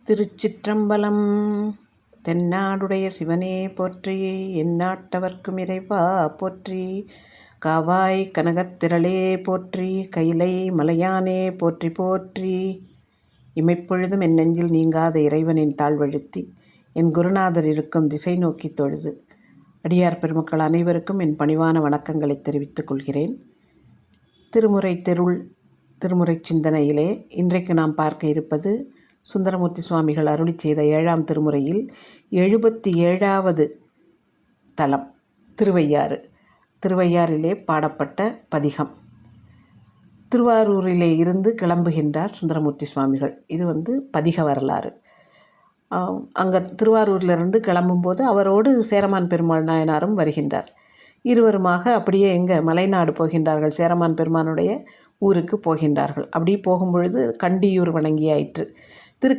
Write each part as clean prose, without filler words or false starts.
திருச்சிற்றம்பலம். தென்னாடுடைய சிவனே போற்றி, எந்நாட்டவர்க்கும் இறைவா போற்றி. காவாய் கனகத்திரளே போற்றி, கைலை மலையானே போற்றி போற்றி. இமைப்பொழுதும் என் நெஞ்சில் நீங்காத இறைவனின் தாழ்வழுத்தி, என் குருநாதர் இருக்கும் திசை நோக்கி தொழுது, அடியார் பெருமக்கள் அனைவருக்கும் என் பணிவான வணக்கங்களை தெரிவித்துக் கொள்கிறேன். திருமுறை தெருள் திருமுறை சிந்தனையிலே இன்றைக்கு நாம் பார்க்க இருப்பது சுந்தரமூர்த்தி சுவாமிகள் அருளி செய்த 7ஆம் திருமுறையில் 77வது தலம் திருவையாறு. திருவையாறிலே பாடப்பட்ட பதிகம். திருவாரூரிலே இருந்து கிளம்புகின்றார் சுந்தரமூர்த்தி சுவாமிகள். இது பதிக வரலாறு. அங்கே திருவாரூரிலிருந்து கிளம்பும்போது அவரோடு சேரமான் பெருமாள் நாயனாரும் வருகின்றார். இருவருமாக அப்படியே மலைநாடு போகின்றார்கள். சேரமான் பெருமானுடைய ஊருக்கு போகின்றார்கள். அப்படி போகும்பொழுது கண்டியூர் வணங்கியாயிற்று.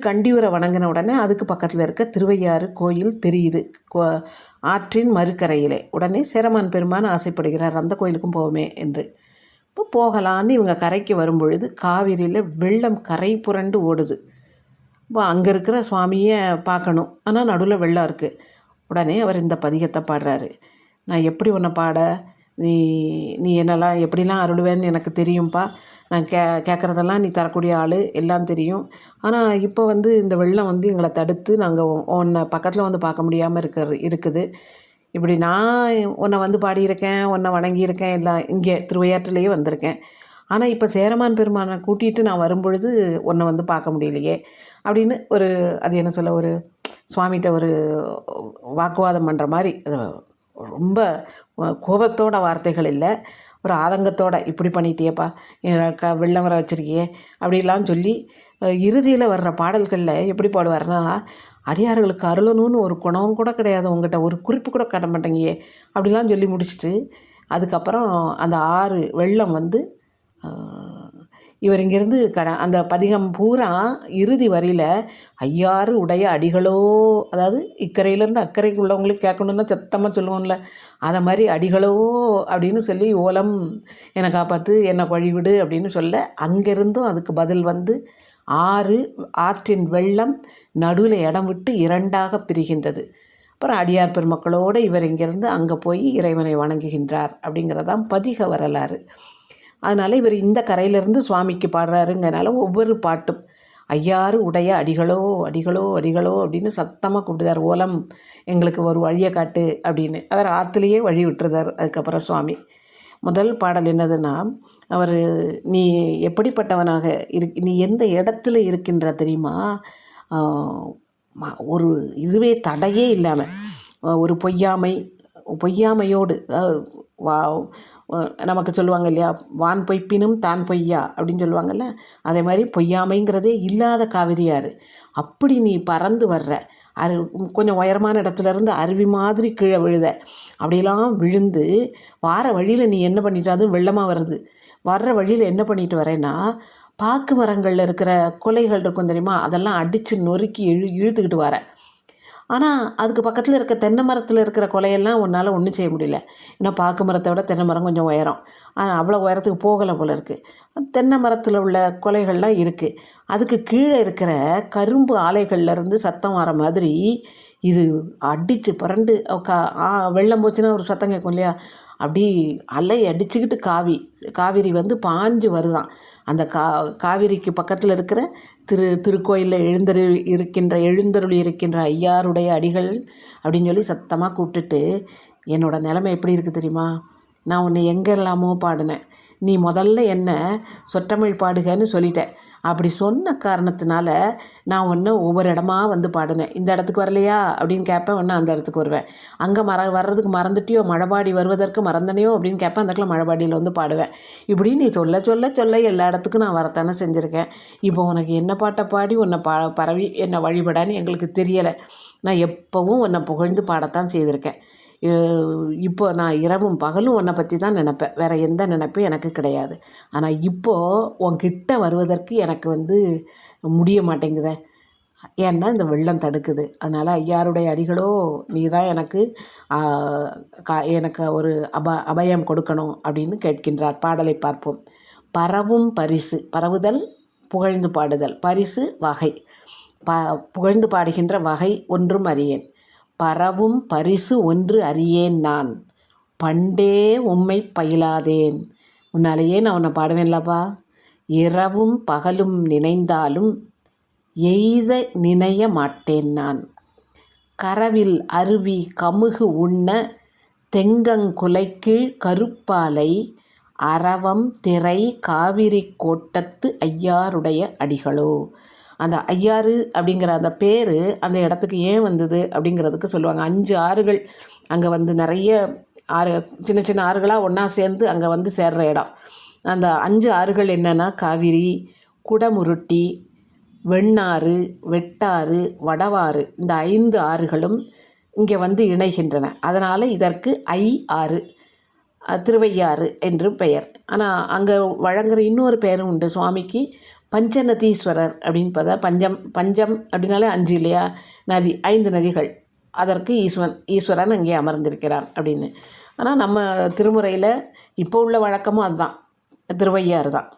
கண்டியூரை வணங்கின உடனே அதுக்கு பக்கத்தில் இருக்க திருவையாறு கோயில் தெரியுது, ஆற்றின் மறுக்கரையிலே. உடனே சேரமான் பெருமான் ஆசைப்படுகிறார், அந்த கோயிலுக்கும் போவோமே என்று. இப்போ போகலான்னு இவங்க கரைக்கு வரும்பொழுது காவிரியில் வெள்ளம் கரை புரண்டு ஓடுது. இப்போ அங்கே இருக்கிற சுவாமியை பார்க்கணும், ஆனால் நடுவில் வெள்ளம் இருக்குது. உடனே அவர் இந்த பதிகத்தை பாடுறாரு. நான் எப்படி உன்னை பாட, நீ என்னெல்லாம் எப்படிலாம் அருளுவேன்னு எனக்கு தெரியும்ப்பா. நான் கேட்குறதெல்லாம் நீ தரக்கூடிய ஆள், எல்லாம் தெரியும். ஆனால் இப்போ இந்த வெள்ளம் எங்களை தடுத்து நாங்கள் உன்னை பக்கத்தில் பார்க்க முடியாமல் இருக்குது. இப்படி நான் உன்னை பாடியிருக்கேன், உன்னை வணங்கியிருக்கேன், எல்லாம் இங்கே திருவையாற்றிலேயே வந்திருக்கேன். ஆனால் இப்போ சேரமான் பெருமானை கூட்டிகிட்டு நான் வரும்பொழுது உன்னை பார்க்க முடியலையே அப்படின்னு அது என்ன சொல்ல, ஒரு சுவாமிகிட்ட ஒரு வாக்குவாதம் பண்ணுற மாதிரி, ரொம்ப கோபத்தோட வார்த்தைகள் இல்லை, ஒரு ஆதங்கத்தோட, இப்படி பண்ணிட்டியேப்பா, வெள்ளம் வர வச்சுருக்கியே அப்படிலாம் சொல்லி இறுதியில் வர்ற பாடல்களில் எப்படி பாடுவார்னா, அடியார்களுக்கு அருளணும்னு ஒரு குணம் கூட கிடையாது, உங்கள்கிட்ட ஒரு குறிப்பு கூட காட்ட மாட்டேங்கியே அப்படிலாம் சொல்லி முடிச்சுட்டு, அதுக்கப்புறம் அந்த ஆறு வெள்ளம் இவர் இங்கேருந்து அந்த பதிகம் பூரா இறுதி வரியில் ஐயாறு உடைய அடிகளோ, அதாவது இக்கரையிலேருந்து அக்கறைக்கு உள்ளவங்களுக்கு கேட்கணுன்னா சத்தமாக சொல்லுவோம்ல, அதை மாதிரி அடிகளோ அப்படின்னு சொல்லி, ஓலம் என்னை காப்பாற்று, என்னை வழிவிடு அப்படின்னு சொல்ல, அங்கேருந்தும் அதுக்கு பதில் ஆற்றின் வெள்ளம் நடுவில் இடம் விட்டு இரண்டாக பிரிகின்றது. அப்புறம் அடியார் பெருமக்களோடு இவர் இங்கேருந்து அங்கே போய் இறைவனை வணங்குகின்றார் அப்படிங்கிறதான் பதிக வரலாறு. அதனால் இவர் இந்த கரையிலேருந்து சுவாமிக்கு பாடுறாருங்கிறனால ஒவ்வொரு பாட்டும் ஐயாறு உடைய அடிகளோ அடிகளோ அடிகளோ அப்படின்னு சத்தமாக கூப்பிடுதார். ஓலம் எங்களுக்கு ஒரு வழியை காட்டு அப்படின்னு அவர் ஆற்றுலேயே வழி விட்டுருதார். அதுக்கப்புறம் சுவாமி முதல் பாடல் என்னதுன்னா, அவர் நீ எப்படிப்பட்டவனாக நீ எந்த இடத்துல இருக்கின்ற தெரியுமா, ஒரு இதுவே தடையே இல்லாமல், ஒரு பொய்யாமையோடு, நமக்கு சொல்லுவாங்க இல்லையா, வான் பொய்ப்பினும் தான் பொய்யா அப்படின்னு சொல்லுவாங்கள்ல, அதே மாதிரி பொய்யாமைங்கிறதே இல்லாத காவிரியாறு. அப்படி நீ பறந்து வர்ற, கொஞ்சம் உயரமான இடத்துலேருந்து அருவி மாதிரி கீழே விழுத, அப்படிலாம் விழுந்து வார வழியில் நீ என்ன பண்ணிட்டு, அதுவும் வெள்ளமாக வருது, வர்ற வழியில் என்ன பண்ணிட்டு வரேன்னா, பாக்கு மரங்களில் இருக்கிற கொலைகள் இருக்கும் தெரியுமா, அதெல்லாம் அடித்து நொறுக்கி இழுத்துக்கிட்டு வர. ஆனால் அதுக்கு பக்கத்தில் இருக்க தென்னை மரத்தில் இருக்கிற கொலையெல்லாம் உன்னால் ஒன்றும் செய்ய முடியல. ஏன்னா பாக்கு மரத்தை விட தென்னை மரம் கொஞ்சம் உயரம், அவ்வளோ உயரத்துக்கு போகலை போல் இருக்குது. தென்னை மரத்தில் உள்ள கொலைகள்லாம் இருக்குது. அதுக்கு கீழே இருக்கிற கரும்பு ஆலைகள்லேருந்து சத்தம் வர மாதிரி இது அடித்து புரண்டு வெள்ளம் போச்சுன்னா ஒரு சத்தம் கேட்கும் இல்லையா, அப்படி அலை அடிச்சுக்கிட்டு காவிரி பாஞ்சு வருதான். அந்த காவிரிக்கு பக்கத்தில் இருக்கிற திருக்கோயிலில் எழுந்தருளி இருக்கின்ற ஐயாருடைய அடிகள் அப்படின்னு சொல்லி சத்தமாக கூப்பிட்டுட்டு, என்னோடய நிலைமை எப்படி இருக்குது தெரியுமா, நான் உன்னை எங்கெல்லாமோ பாடினேன், நீ முதல்ல என்ன சொற்றமிழ் பாடுகன்னு சொல்லிட்டேன். அப்படி சொன்ன காரணத்தினால நான் ஒன்று ஒவ்வொரு இடமா பாடினேன். இந்த இடத்துக்கு வரலையா அப்படின்னு கேட்பேன், ஒன்று அந்த இடத்துக்கு வருவேன். அங்கே வர்றதுக்கு மறந்துட்டியோ, மழைபாடி வருவதற்கு மறந்தனையோ அப்படின்னு கேட்பேன், அந்த இடத்துல மழைபாடியில் பாடுவேன். இப்படி நீ சொல்ல சொல்ல சொல்ல எல்லா இடத்துக்கும் நான் வரத்தானே செஞ்சுருக்கேன். இப்போ உனக்கு என்ன பாட்டை பாடி உன்னை பரவி என்னை வழிபடான்னு எங்களுக்கு தெரியலை. நான் எப்போவும் உன்னை புகழ்ந்து பாடத்தான் செய்திருக்கேன். இப்போ நான் இரவும் பகலும் உன்னை பற்றி தான் நினப்பேன், வேறு எந்த நினைப்பும் எனக்கு கிடையாது. ஆனால் இப்போது உன்கிட்ட வருவதற்கு எனக்கு முடிய மாட்டேங்குதே, ஏன்னா இந்த வெள்ளம் தடுக்குது. அதனால் ஐயாருடைய அடிகளோ நீ தான் எனக்கு ஒரு அபயம் கொடுக்கணும் அப்படின்னு கேட்கின்றார். பாடலை பார்ப்போம். பரவும் பரிசு, பரவுதல் புகழ்ந்து பாடுதல், பரிசு வகை. புகழ்ந்து பாடுகின்ற வகை ஒன்றும் அறியேன். பரவும் பரிசு ஒன்று அறியேன் நான், பண்டே உம்மை பயிலாதேன். முன்னாலேயே நான் உன்னை பாடுவேன்லப்பா. இரவும் பகலும் நினைந்தாலும் எய்த நினைய மாட்டேன் நான். கரவில் அருவி கமுகு உண்ண தெங்கங்குலைக்கீழ் கருப்பாலை, அரவம் திரை காவிரி கோட்டத்து ஐயாருடைய அடிகளோ. அந்த ஐயாறு அப்படிங்கிற அந்த பேர் அந்த இடத்துக்கு ஏன் வந்தது அப்படிங்கிறதுக்கு சொல்லுவாங்க. 5 ஆறுகள் அங்கே வந்து நிறைய ஆறு, சின்ன சின்ன ஆறுகளாக ஒன்றா சேர்ந்து அங்கே வந்து சேர்கிற இடம். அந்த 5 ஆறுகள் என்னென்னா காவிரி, குடமுருட்டி, வெண்ணாறு, வெட்டாறு, வடவாறு, இந்த 5 ஆறுகளும் இங்கே வந்து இணைகின்றன. அதனால் இதற்கு ஐ ஆறு, திருவையாறு என்று பெயர். ஆனால் அங்கே வழங்குகிற இன்னொரு பெயரும் உண்டு சுவாமிக்கு. பஞ்சநதீஸ்வரர் அப்படின்னு பார்த்தா பஞ்சம் அப்படின்னாலே 5 இல்லையா, நதி, 5 நதிகள். அதற்கு ஈஸ்வரன் அங்கே அமர்ந்திருக்கிறான் அப்படின்னு. ஆனால் நம்ம திருமுறையில் இப்போ உள்ள வழக்கமும் அதுதான், திருவையாறு தான்.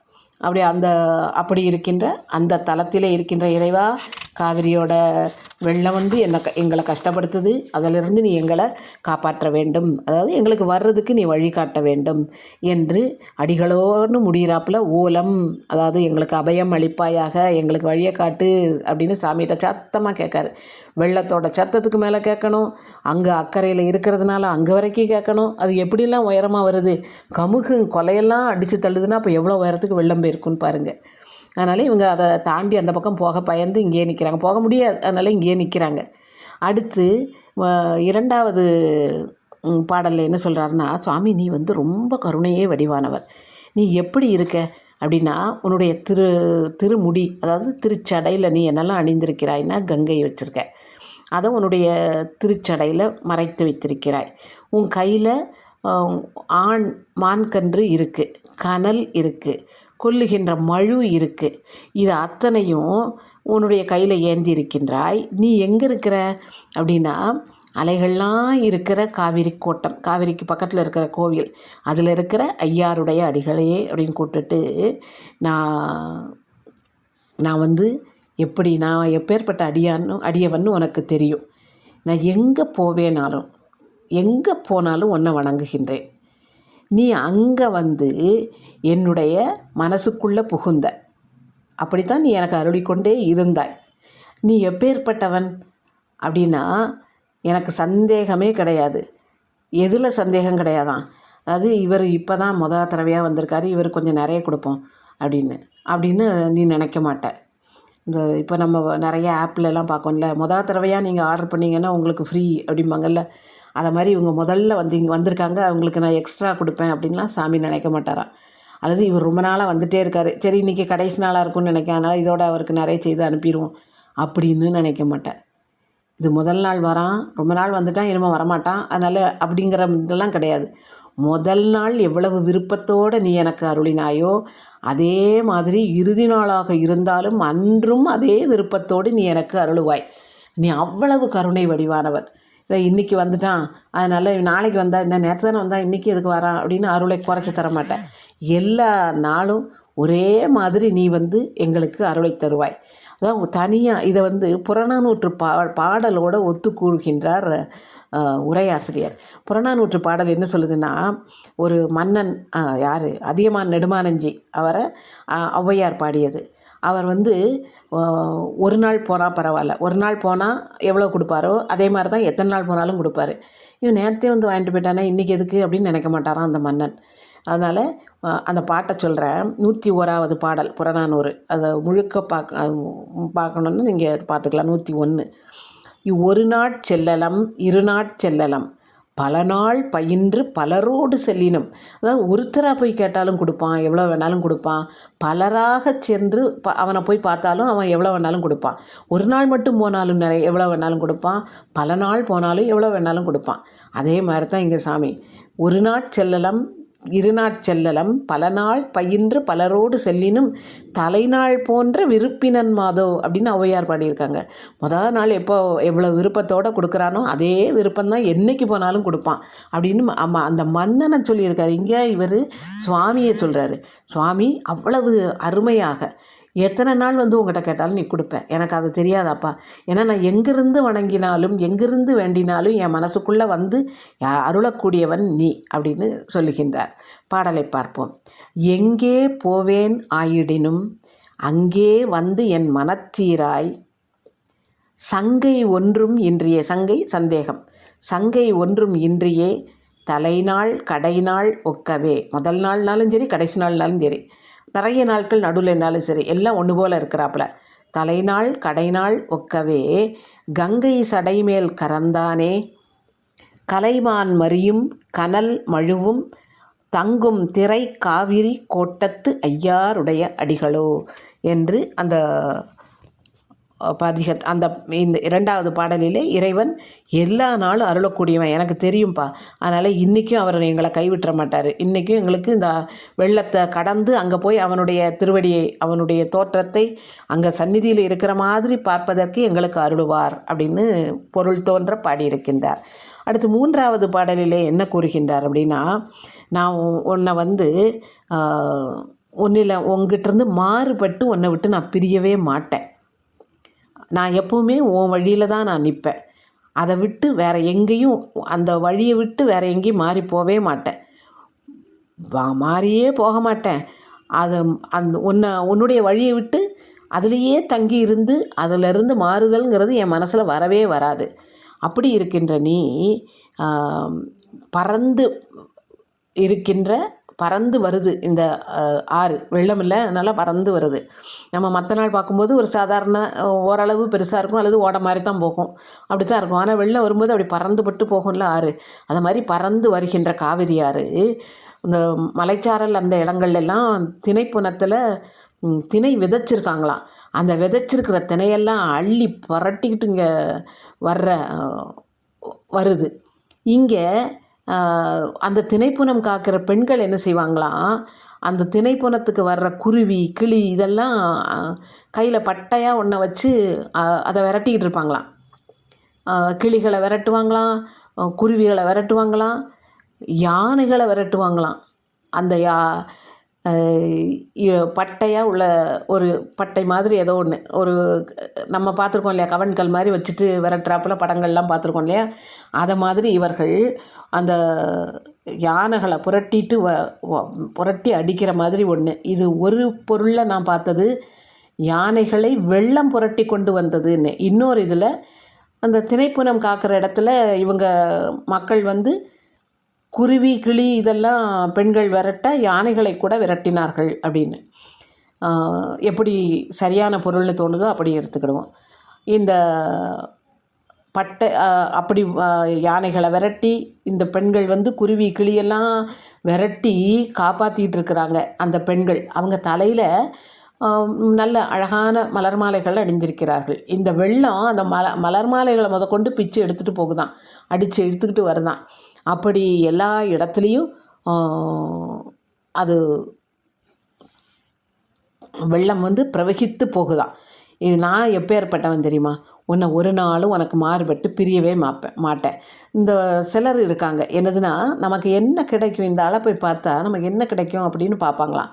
அப்படி இருக்கின்ற அந்த தலத்திலே இருக்கின்ற இறைவா, காவிரியோட வெள்ளம் வந்து எங்களை கஷ்டப்படுத்துது, அதிலிருந்து நீ எங்களை காப்பாற்ற வேண்டும், அதாவது எங்களுக்கு வர்றதுக்கு நீ வழிகாட்ட வேண்டும் என்று அடிகளோன்னு முடிகிறாப்புல ஓலம், அதாவது எங்களுக்கு அபயம் அளிப்பாயாக, எங்களுக்கு வழியை காட்டு அப்படின்னு சாமிகிட்ட சத்தமாக கேட்காரு. வெள்ளத்தோட சத்தத்துக்கு மேலே கேட்கணும், அங்கே அக்கறையில் இருக்கிறதுனால அங்கே வரைக்கும் கேட்கணும். அது எப்படிலாம் உயரமாக வருது, கமுகு கொலையெல்லாம் அடித்து தள்ளுதுன்னா அப்போ எவ்வளோ உயரத்துக்கு வெள்ளம் போயிருக்குன்னு பாருங்கள். அதனால் இவங்க அதை தாண்டி அந்த பக்கம் போக பயந்து இங்கேயே நிற்கிறாங்க, போக முடியாது, அதனால் இங்கேயே நிற்கிறாங்க. அடுத்து 2வது பாடலில் என்ன சொல்கிறாருன்னா, சுவாமி நீ வந்து ரொம்ப கருணையே வடிவானவர், நீ எப்படி இருக்க அப்படின்னா உன்னுடைய திருமுடி, அதாவது திருச்சடையில் நீ என்னெல்லாம் அணிந்திருக்கிறாய்னா கங்கை வச்சுருக்க, அதை உன்னுடைய திருச்சடையில் மறைத்து வைத்திருக்கிறாய். உன் கையில் மான்கன்று இருக்குது, கனல் இருக்குது, கொல்லுகின்ற மழு இருக்குது. இது அத்தனையும் உன்னுடைய கையில் ஏந்தி இருக்கின்றாய். நீ எங்கே இருக்கிற அப்படின்னா அலைகள்லாம் இருக்கிற காவிரி கோட்டம், காவிரிக்கு பக்கத்தில் இருக்கிற கோவில், அதில் இருக்கிற ஐயாருடைய அடிகளே அப்படின்னு கூப்பிட்டுட்டு நான் வந்து நான் எப்பேற்பட்ட அடியவன்னு உனக்கு தெரியும். நான் எங்கே போனாலும் உன்னை வணங்குகின்றேன். நீ அங்கே வந்து என்னுடைய மனசுக்குள்ளே புகுந்த, அப்படித்தான் நீ எனக்கு அருளிக்கொண்டே இருந்தாய். நீ எப்பேற்பட்டவன் அப்படின்னா எனக்கு சந்தேகமே கிடையாது. எதில் சந்தேகம் கிடையாதான், அதாவது இவர் இப்போ தான் தடவையாக வந்திருக்காரு, இவர் கொஞ்சம் நிறைய கொடுப்போம் அப்படின்னு நீ நினைக்க மாட்ட. இப்போ நம்ம நிறைய ஆப்லெலாம் பார்க்கோம்ல, தடவையாக நீங்கள் ஆர்டர் பண்ணிங்கன்னா உங்களுக்கு ஃப்ரீ அப்படிம்பாங்கல்ல, அதை மாதிரி இவங்க முதல்ல இங்கே வந்திருக்காங்க, அவங்களுக்கு நான் எக்ஸ்ட்ரா கொடுப்பேன் அப்படின்லாம் சாமி நினைக்க மாட்டாராம். அல்லது இவர் ரொம்ப நாளாக வந்துகிட்டே இருக்கார், சரி இன்றைக்கி கடைசி நாளாக இருக்கும்னு நினைக்க, அதனால் இதோட அவருக்கு நிறைய செய்து அனுப்பிடுவோம் அப்படின்னு நினைக்க மாட்டேன். இது முதல் நாள் வரான், ரொம்ப நாள் வந்துட்டான், இனிமேல் வரமாட்டான், அதனால் அப்படிங்கிற இதெல்லாம் கிடையாது. முதல் நாள் எவ்வளவு விருப்பத்தோடு நீ எனக்கு அருளினாயோ அதே மாதிரி இறுதி நாளாக இருந்தாலும் அன்றும் அதே விருப்பத்தோடு நீ எனக்கு அருளுவாய். நீ அவ்வளவு கருணை வடிவானவர். இதை இன்றைக்கி வந்துட்டான், அதனால் நாளைக்கு வந்தால் இந்த நேரத்து தானே வந்தால் இன்றைக்கி எதுக்கு வரான் அப்படின்னு அருளை குறைச்சி தர மாட்டேன். எல்லா நாளும் ஒரே மாதிரி நீ வந்து எங்களுக்கு அருளை தருவாய். அதான் தனியாக இதை வந்து புறநானூற்று பாடலோடு ஒத்து கூறுகின்றார் உரையாசிரியர். புறநானூற்று பாடல் என்ன சொல்லுதுன்னா, ஒரு மன்னன், யார், அதியமான் நெடுமானஞ்சி, அவரை ஔவையார் பாடியது. அவர் வந்து ஒரு நாள் போனால் பரவாயில்ல, ஒரு நாள் போனால் எவ்வளோ கொடுப்பாரோ அதே மாதிரி தான் எத்தனை நாள் போனாலும் கொடுப்பாரு. இவன் நேரத்தே வந்து வாங்கிட்டு போயிட்டானே இன்றைக்கி எதுக்கு அப்படின்னு நினைக்க மாட்டாரான் அந்த மன்னன். அதனால் அந்த பாட்டை சொல்கிறேன். 101வது பாடல் புறநானூறு, அதை முழுக்க பார்க்கணுன்னு நீங்கள் பார்த்துக்கலாம். 101. ஒரு நாட்செல்லலம் இரு நாட்செல்லலம் பல நாள் பயின்று பலரோடு செல்லினும். அதாவது ஒருத்தராக போய் கேட்டாலும் கொடுப்பான், எவ்வளோ வேணாலும் கொடுப்பான். பலராக சென்று அவனை போய் பார்த்தாலும் அவன் எவ்வளோ வேணாலும் கொடுப்பான். ஒரு நாள் மட்டும் போனாலும் எவ்வளோ வேணாலும் கொடுப்பான். பல நாள் போனாலும் எவ்வளோ வேணாலும் கொடுப்பான். அதே மாதிரி தான் இங்கே சாமி. ஒரு நாட்செல்லலம் இருநாட்செல்லலம் பல நாள் பயின்று பலரோடு செல்லினும் தலைநாள் போன்ற விருப்பினன் மாதோ அப்படின்னு ஔவையார் பாடியிருக்காங்க. முதல் நாள் எவ்வளோ விருப்பத்தோடு கொடுக்குறானோ அதே விருப்பம்தான் என்றைக்கு போனாலும் கொடுப்பான் அப்படின்னு அந்த மன்னனை சொல்லியிருக்காரு. இங்கே இவர் சுவாமியை சொல்கிறாரு. சுவாமி அவ்வளவு அருமையாக எத்தனை நாள் வந்து உங்கள்கிட்ட கேட்டாலும் நீ கொடுப்ப, எனக்கு அது தெரியாதாப்பா. ஏன்னா நான் எங்கிருந்து வணங்கினாலும் எங்கிருந்து வேண்டினாலும் என் மனசுக்குள்ளே வந்து அருளக்கூடியவன் நீ அப்படின்னு சொல்லுகின்றார். பாடலை பார்ப்போம். எங்கே போவேன் ஆயிடினும் அங்கே வந்து என் மனத்தீராய் சங்கை ஒன்றும் இன்றியே, சங்கை சந்தேகம், சங்கை ஒன்றும் இன்றியே தலைநாள் கடைநாள் ஒக்கவே. முதல் நாள்னாலும் சரி, கடைசி நாள்னாலும் சரி, நிறைய நாட்கள் நடுவில்னாலும் சரி, எல்லாம் ஒன்று போல் இருக்கிறாப்புல. தலைநாள் கடைநாள் ஒக்கவே கங்கை சடைமேல் கரந்தானே கலைமான் மறியும் கனல் மழுவும் தங்கும் திரை காவிரி கோட்டத்து ஐயாருடைய அடிகளோ என்று அந்த அந்த இந்த 2வது பாடலிலே இறைவன் எல்லா நாளும் அருளக்கூடியவன் எனக்கு தெரியும்ப்பா, அதனால் இன்றைக்கும் அவர் எங்களை கைவிட்டுற மாட்டார், இன்றைக்கும் எங்களுக்கு இந்த வெள்ளத்தை கடந்து அங்கே போய் அவனுடைய திருவடியை, அவனுடைய தோற்றத்தை அங்கே சந்நிதியில் இருக்கிற மாதிரி பார்ப்பதற்கு எங்களுக்கு அருளுவார் அப்படின்னு பொருள் தோன்ற பாடியிருக்கின்றார். அடுத்து 3வது பாடலிலே என்ன கூறுகின்றார் அப்படின்னா, நான் உன்னை வந்து உங்ககிட்டருந்து மாறுபட்டு உன்னை விட்டு நான் பிரியவே மாட்டேன், நான் எப்போவுமே உன் வழியில் தான் நான் நிற்பேன், அதை விட்டு வேறு எங்கேயும், அந்த வழியை விட்டு வேறு எங்கேயும் மாறி போகவே மாட்டேன், மாறியே போக மாட்டேன். அதை உன்னுடைய வழியை விட்டு அதிலேயே தங்கி இருந்து அதிலிருந்து மாறுதல்ங்கிறது என் மனசில் வரவே வராது. அப்படி இருக்கின்ற நீ பறந்து வருது இந்த ஆறு, வெள்ளம் இல்லை, அதனால் பறந்து வருது. நம்ம மற்ற நாள் பார்க்கும்போது ஒரு சாதாரண ஓரளவு பெருசாக இருக்கும், அல்லது ஓட மாதிரி தான் போகும், அப்படி தான் இருக்கும். ஆனால் வெள்ளம் வரும்போது அப்படி பறந்துபட்டு போகும்ல ஆறு, அது மாதிரி பறந்து வருகின்ற காவிரி ஆறு இந்த மலைச்சாரல் அந்த இடங்கள்லாம் திணைப்புணத்தில் திணை விதைச்சிருக்காங்களாம். அந்த விதைச்சிருக்கிற திணையெல்லாம் அள்ளி புரட்டிக்கிட்டு இங்கே வருது. இங்கே அந்த திணைப்புனம் காக்கிற பெண்கள் என்ன செய்வாங்களாம், அந்த திணைப்புனத்துக்கு வர்ற குருவி கிளி இதெல்லாம் கையில் பட்டையாக ஒன்றை வச்சு அதை விரட்டிக்கிட்டு இருப்பாங்களாம். கிளிகளை விரட்டுவாங்களாம், குருவிகளை விரட்டுவாங்களாம், யானைகளை விரட்டுவாங்களாம். அந்த பட்டையாக உள்ள ஒரு பட்டை மாதிரி ஏதோ ஒன்று, ஒரு நம்ம பார்த்துருக்கோம் இல்லையா, கவன்கள் மாதிரி வச்சுட்டு விரட்டுறாப்புல படங்கள்லாம் பார்த்துருக்கோம் இல்லையா, அதை மாதிரி இவர்கள் அந்த யானைகளை புரட்டி அடிக்கிற மாதிரி ஒன்று. இது ஒரு பொருளில் நான் பார்த்தது, யானைகளை வெள்ளம் புரட்டி கொண்டு வந்ததுன்னு. இன்னொரு இதில் அந்த திணைப்புனம் காக்கிற இடத்துல இவங்க மக்கள் வந்து குருவி கிளி இதெல்லாம் பெண்கள் விரட்ட யானைகளை கூட விரட்டினார்கள் அப்படின்னு. எப்படி சரியான பொருள்னு தோணுதோ அப்படி எடுத்துக்கிடுவோம். இந்த பட்டை அப்படி யானைகளை விரட்டி இந்த பெண்கள் வந்து குருவி கிளியெல்லாம் விரட்டி காப்பாற்றிட்டு இருக்கிறாங்க. அந்த பெண்கள் அவங்க தலையில் நல்ல அழகான மலர் மாலைகள் அணிந்திருக்கிறார்கள். இந்த வெள்ளம் அந்த மலர் மாலைகளை முதற்கொண்டு பிச்சு எடுத்துகிட்டு போகுதான், அடித்து எடுத்துக்கிட்டு வருதான். அப்படி எல்லா இடத்துலையும் அது வெள்ளம் வந்து பிரவகித்து போகுதான். இது நான் எப்பேற்பட்டவன் தெரியுமா, உன்னை ஒரு நாளும் உனக்கு மாறுபட்டு பிரியவே மாட்டேன். இந்த சிலர் இருக்காங்க, என்னதுன்னா நமக்கு என்ன கிடைக்கும், இந்த ஆளை போய் பார்த்தா நமக்கு என்ன கிடைக்கும் அப்படின்னு பார்ப்பாங்களாம்.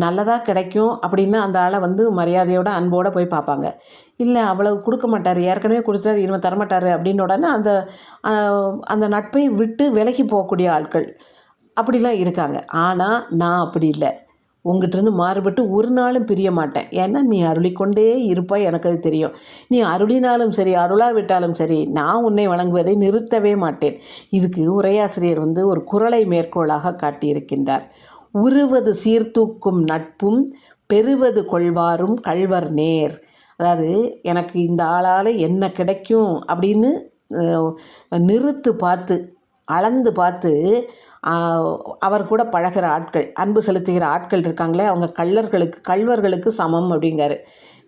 நல்லதாக கிடைக்கும் அப்படின்னா அந்த ஆளை வந்து மரியாதையோட அன்போடு போய் பார்ப்பாங்க. இல்லை அவ்வளவு கொடுக்க மாட்டார், ஏற்கனவே கொடுத்தாரு, இனிமேல் தரமாட்டார் அப்படின்னு உடனே அந்த நட்பை விட்டு விலகி போகக்கூடிய ஆட்கள் அப்படிலாம் இருக்காங்க. ஆனால் நான் அப்படி இல்லை, உங்கள்கிட்டருந்து மாறுபட்டு ஒரு நாளும் பிரிய மாட்டேன். ஏன்னா நீ அருளிக்கொண்டே இருப்பாய், எனக்கு அது தெரியும். நீ அருளினாலும் சரி அருளாவிட்டாலும் சரி நான் உன்னை வணங்குவதை நிறுத்தவே மாட்டேன். இதுக்கு உரையாசிரியர் வந்து ஒரு குறளை மேற்கோளாக காட்டியிருக்கின்றார். உருவது சீர்தூக்கும் நட்பும் பெறுவது கொள்வாரும் கள்வர் நேர். அதாவது எனக்கு இந்த ஆளால் என்ன கிடைக்கும் அப்படின்னு நிறுத்து பார்த்து அளந்து பார்த்து அவர் கூட பழகிற ஆட்கள், அன்பு செலுத்துகிற ஆட்கள் இருக்காங்களே, அவங்க கள்வர்களுக்கு சமம் அப்படிங்காரு.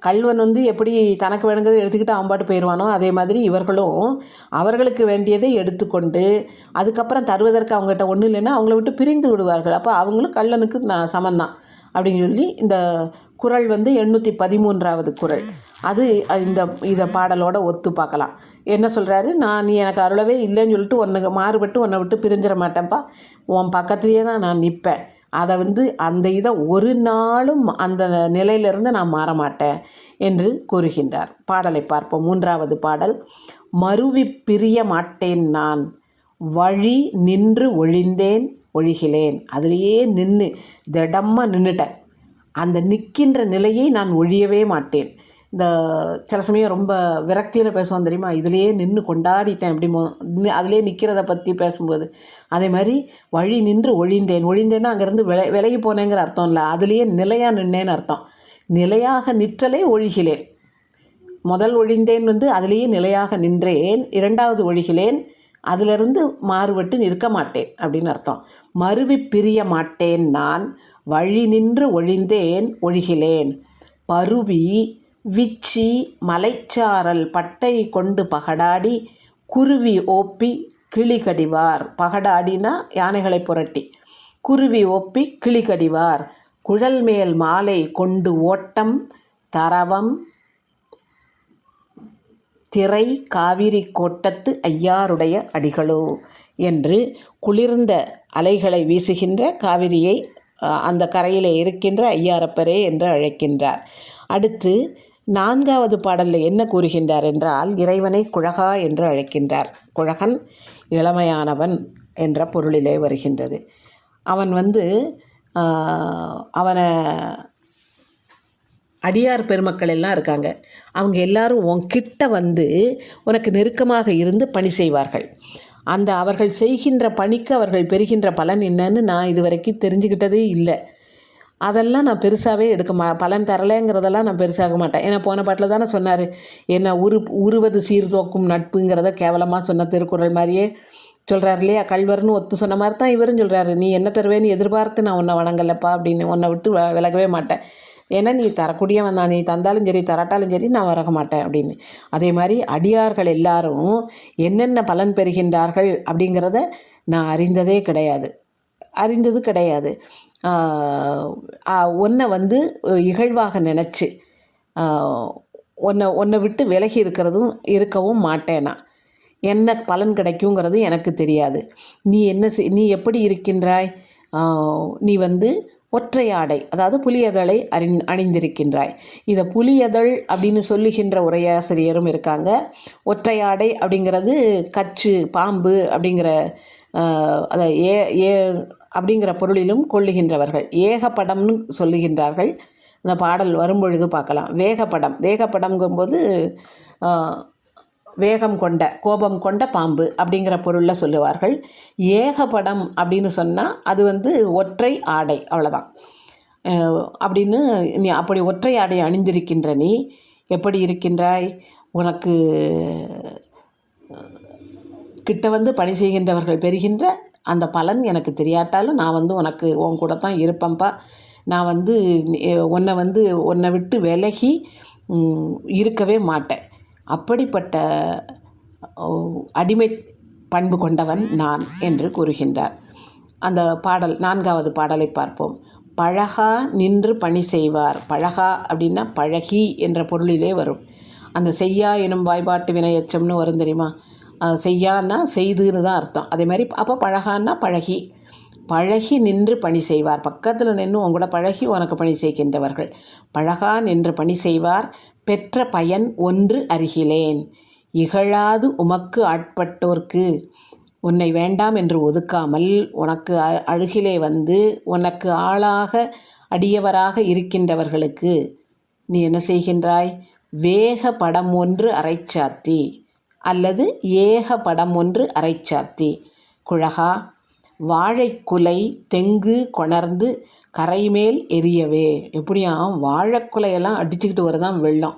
கள்வன் வந்து எப்படி தனக்கு வேணுங்கிறத எடுத்துக்கிட்டு அவன் பாட்டு போயிடுவானோ, அதே மாதிரி இவர்களும் அவர்களுக்கு வேண்டியதை எடுத்துக்கொண்டு அதுக்கப்புறம் தருவதற்கு அவங்ககிட்ட ஒன்றும் இல்லைன்னா அவங்கள விட்டு பிரிந்து விடுவார்கள். அப்போ அவங்களும் கள்ளனுக்கு சமந்தான் அப்படின்னு சொல்லி இந்த குறள் வந்து 813வது குறள். அது இதை பாடலோட ஒத்து பார்க்கலாம். என்ன சொல்கிறாரு, நீ எனக்கு அருளவே இல்லைன்னு சொல்லிட்டு மாறுபட்டு உன்னை விட்டு பிரிஞ்சிட மாட்டேன்ப்பா, உன் பக்கத்துலேயே தான் நான் நிற்பேன், அதை அந்த இதை ஒரு நாளும் அந்த நிலையிலிருந்து நான் மாற மாட்டேன் என்று கூறுகின்றார். பாடலை பார்ப்போம். 3வது பாடல். மருவி பிரிய மாட்டேன் நான், வழி நின்று ஒழிந்தேன் ஒழிகிலேன். அதிலேயே திடமாக நின்றுட்டேன். அந்த நிற்கின்ற நிலையை நான் ஒழியவே மாட்டேன். இந்த சில சமயம் ரொம்ப விரக்தியில் பேசுவோம் தெரியுமா, இதிலேயே நின்று கொண்டாடிட்டேன் அப்படி அதிலே நிற்கிறத பற்றி பேசும்போது, அதே மாதிரி வழி நின்று ஒழிந்தேன்னா அங்கேருந்து விலகி போனேங்கிற அர்த்தம் இல்லை, அதுலேயே நிலையாக நின்னேன்னு அர்த்தம். நிலையாக நிற்றலே ஒழிகிலேன். முதல் ஒழிந்தேன் அதிலேயே நிலையாக நின்றேன். 2வது ஒழிகிலேன், அதிலிருந்து மாறுபட்டு நிற்க மாட்டேன் அப்படின்னு அர்த்தம். மருவி பிரிய மாட்டேன் நான், வழி நின்று ஒழிந்தேன் ஒழிகிலேன். பருவி விச்சி மலைச்சாரல் பட்டை கொண்டு பகடாடி, குருவி ஓப்பி கிளி கடிவார். பகடாடினா யானைகளை புரட்டி, குருவி ஓப்பி கிளி கடிவார். குழல் மேல் மாலை கொண்டு ஓட்டம் தரவம் திரை காவிரி கோட்டத்து ஐயாருடைய அடிகளோ என்று குளிர்ந்த அலைகளை வீசுகின்ற காவிரியை அந்த கரையில் இருக்கின்ற ஐயாரப்பரே என்று அழைக்கின்றார். அடுத்து 4வது பாடலில் என்ன கூறுகின்றார் என்றால், இறைவனை குழகா என்று அழைக்கின்றார். குழகன் இளமையானவன் என்ற பொருளிலே வருகின்றது. அவன் அவனை அடியார் பெருமக்கள் எல்லாம் இருக்காங்க, அவங்க எல்லாரும் உன்கிட்ட உனக்கு நெருக்கமாக இருந்து பணி செய்வார்கள். அந்த அவர்கள் செய்கின்ற பணிக்கு அவர்கள் பெறுகின்ற பலன் என்னன்னு நான் இதுவரைக்கும் தெரிஞ்சுக்கிட்டதே இல்லை. அதெல்லாம் நான் பெருசாகவே பலன் தரலைங்கிறதெல்லாம் நான் பெருசாக மாட்டேன். ஏன்னா போன பாட்டில் தானே சொன்னார், என்ன உருவது சீர்தோக்கும் நட்புங்கிறத கேவலமாக சொன்ன திருக்குறள் மாதிரியே சொல்கிறார் இல்லையா. கல்வர்னு ஒத்து சொன்ன மாதிரி தான் இவரும் சொல்கிறாரு, நீ என்ன தருவேன்னு எதிர்பார்த்து நான் உன்னை வணங்கலப்பா அப்படின்னு, உன்னை விட்டு விலகவே மாட்டேன். ஏன்னா நீ தரக்கூடியவன் தான், நீ தந்தாலும் சரி தரட்டாலும் சரி நான் வரக மாட்டேன் அப்படின்னு. அதே மாதிரி அடியார்கள் எல்லாரும் என்னென்ன பலன் பெறுகின்றார்கள் அப்படிங்கிறத நான் அறிந்தது கிடையாது. உன்னை இகழ்வாக நினச்சி உன்னை விட்டு விலகி இருக்கவும் மாட்டேனா. என்ன பலன் கிடைக்குங்கிறது எனக்கு தெரியாது. நீ எப்படி இருக்கின்றாய், நீ ஒற்றையாடை, அதாவது புலியதழை அணிந்திருக்கின்றாய். இதை புலியதழ் அப்படின்னு சொல்லுகின்ற உரையாசிரியரும் இருக்காங்க. ஒற்றையாடை அப்படிங்கிறது கச்சு பாம்பு அப்படிங்கிற அதை அப்படிங்கிற பொருளிலும் கொள்ளுகின்றவர்கள். ஏகப்படம்னு சொல்லுகின்றார்கள். இந்த பாடல் வரும்பொழுது பார்க்கலாம். வேகப்படம்ங்கும்போது வேகம் கொண்ட கோபம் கொண்ட பாம்பு அப்படிங்கிற பொருளில் சொல்லுவார்கள். ஏகப்படம் அப்படின்னு சொன்னால் அது ஒற்றை ஆடை, அவ்வளோதான். அப்படின்னு நீ அப்படி ஒற்றை ஆடை அணிந்திருக்கின்ற நீ எப்படி இருக்கின்றாய், உனக்கு கிட்ட பணி செய்கின்றவர்கள் பெறுகின்ற அந்த பலன் எனக்கு தெரியாட்டாலும் நான் உனக்கு உன் கூட தான் இருப்பேன்ப்பா. நான் உன்னை விட்டு விலகி இருக்கவே மாட்டேன். அப்படிப்பட்ட அடிமை பண்பு கொண்டவன் நான் என்று கூறுகின்றார். அந்த பாடல் 4வது பாடலை பார்ப்போம். பழகா நின்று பணி செய்வார். பழகா அப்படின்னா பழகி என்ற பொருளிலே வரும். அந்த செய்யா எனும் வாய்பாட்டு வினையச்சம்னு வரும் தெரியுமா. செய்யான்னா செய்துன்னு தான் அர்த்தம். அதே மாதிரி அப்போ பழகான்னா பழகி நின்று பணி செய்வார். பக்கத்தில் நின்று உங்கூட பழகி உனக்கு பணி செய்கின்றவர்கள். பழகா நின்று பணி செய்வார். பெற்ற பயன் ஒன்று அறிகிலேன். இகழாது உமக்கு ஆட்பட்டோர்க்கு, உன்னை வேண்டாம் என்று ஒதுக்காமல் உனக்கு அருகிலே உனக்கு ஆளாக அடியவராக இருக்கின்றவர்களுக்கு நீ என்ன செய்கின்றாய், வேக படம் ஒன்று அரைச்சாத்தி அல்லது ஏக படம் ஒன்று அரைச்சாத்தி. குழகா வாழைக்குலை தெங்கு கொணர்ந்து கரைமேல் எரியவே. எப்படியாம் வாழைக்குலையெல்லாம் அடிச்சுக்கிட்டு வருதான் வெள்ளம்.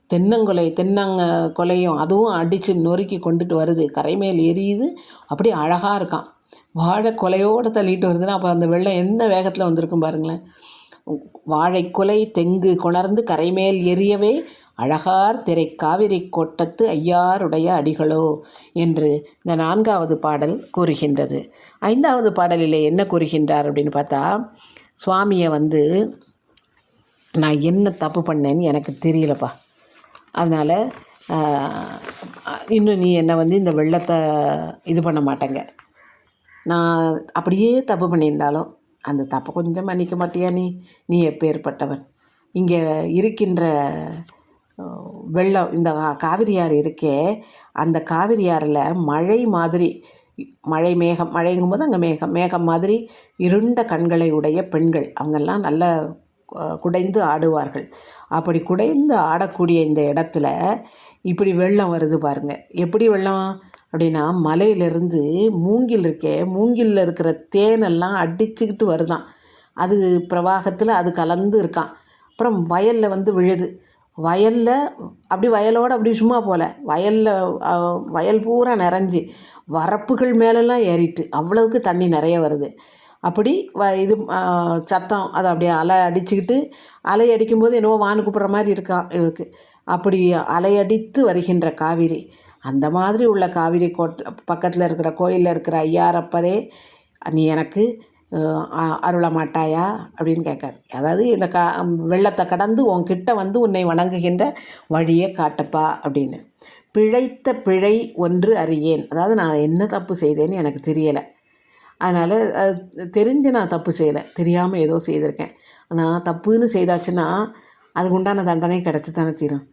தென்னங்கொலையும் அதுவும் அடித்து நொறுக்கி கொண்டுட்டு வருது, கரைமேல் எரியுது. அப்படி அழகாக இருக்கான். வாழைக்குலையோடு தள்ளிட்டு வருதுன்னா அப்போ அந்த வெள்ளம் எந்த வேகத்தில் வந்திருக்கும் பாருங்களேன். வாழைக்குலை தெங்கு கொணர்ந்து கரைமேல் எரியவே அழகார் திரை காவிரி கோட்டத்து ஐயாருடைய அடிகளோ என்று இந்த 4வது பாடல் கூறுகின்றது. 5வது பாடலிலே என்ன கூறுகின்றார் அப்படின்னு பார்த்தா, சுவாமியை நான் என்ன தப்பு பண்ணேன்னு எனக்கு தெரியலப்பா, அதனால் இன்னும் நீ என்னை இந்த வெள்ளத்தை இது பண்ண மாட்டேங்க. நான் அப்படியே தப்பு பண்ணியிருந்தாலும் அந்த தப்பை கொஞ்சம் மன்னிக்க மாட்டியா நீ? நீ எப்பேற்பட்டவன்? இங்கே இருக்கின்ற வெள்ளம், இந்த காவிரி ஆறு இருக்கே, அந்த காவிரி ஆறில் மழை மாதிரி, மழை மேகம், மழைங்கும்போது அங்கே மேகம், மேகம் மாதிரி இருண்ட கண்களை உடைய பெண்கள், அவங்கெல்லாம் நல்ல குடைந்து ஆடுவார்கள். அப்படி குடைந்து ஆடக்கூடிய இந்த இடத்துல இப்படி வெள்ளம் வருது பாருங்கள். எப்படி வெள்ளம் அப்படின்னா, மலையிலேருந்து மூங்கில் இருக்கே, மூங்கிலில் இருக்கிற தேனெல்லாம் அடிச்சுக்கிட்டு வருதான். அது பிரவாகத்தில் அது கலந்து இருக்கான். அப்புறம் வயலில் வந்து விழுது. வயலில் அப்படி வயலோடு அப்படி சும்மா போல் வயலில் வயல் பூரா நிறைஞ்சி வரப்புகள் மேலெல்லாம் ஏறிட்டு அவ்வளவுக்கு தண்ணி நிறைய வருது. அப்படி இது சத்தம், அதை அப்படியே அலை அடிச்சுக்கிட்டு, அலை அடிக்கும்போது என்னவோ வானு கூப்பிட்ற மாதிரி இருக்கு. அப்படி அலையடித்து வருகின்ற காவிரி, அந்த மாதிரி உள்ள காவிரி பக்கத்தில் இருக்கிற கோயிலில் இருக்கிற ஐயாரப்பரே, நீ எனக்கு அருள மாட்டாயா அப்படின்னு கேட்கார். அதாவது இந்த வெள்ளத்தை கடந்து உன்கிட்ட வந்து உன்னை வணங்குகின்ற வழியை காட்டப்பா அப்படின்னு. பிழைத்த பிழை ஒன்று அறியேன், அதாவது நான் என்ன தப்பு செய்தேன்னு எனக்கு தெரியலை. அதனால் தெரிஞ்சு நான் தப்பு செய்யலை, தெரியாமல் ஏதோ செய்திருக்கேன். நான் தப்புன்னு செய்தாச்சுன்னா அதுக்கு உண்டான தண்டனை கிடச்சி தானே தீரும்.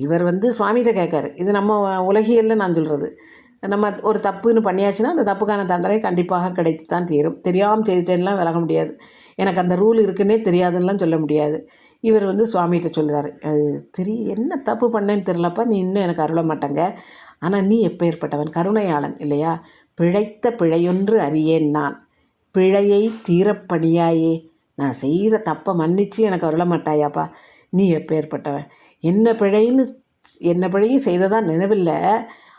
இவர் வந்து சுவாமிகிட்ட கேட்காரு. இது நம்ம உலகியலில் நான் சொல்கிறது. நம்ம ஒரு தப்புன்னு பண்ணியாச்சுன்னா அந்த தப்புக்கான தண்டனை கண்டிப்பாக கிடைத்து தான் தீரும். தெரியாமல் செய்துட்டேன்லாம் விலக முடியாது. எனக்கு அந்த ரூல் இருக்குன்னே தெரியாதுன்னெலாம் சொல்ல முடியாது. இவர் வந்து சுவாமிகிட்ட சொல்லுறாரு, அது என்ன தப்பு பண்ணேன்னு தெரிலப்பா, நீ இன்னும் எனக்கு அருள மாட்டேங்க. ஆனால் நீ எப்பேற்பட்டவன், கருணையாளன் இல்லையா? பிழைத்த பிழையொன்று அறியேன் நான், பிழையை தீரப்பணியாயே, நான் செய்த தப்பை மன்னித்து எனக்கு அருள மாட்டாயாப்பா, நீ எப்பேற்பட்டவன்? என்ன பிழையும் செய்ததான் நினைவில்லை,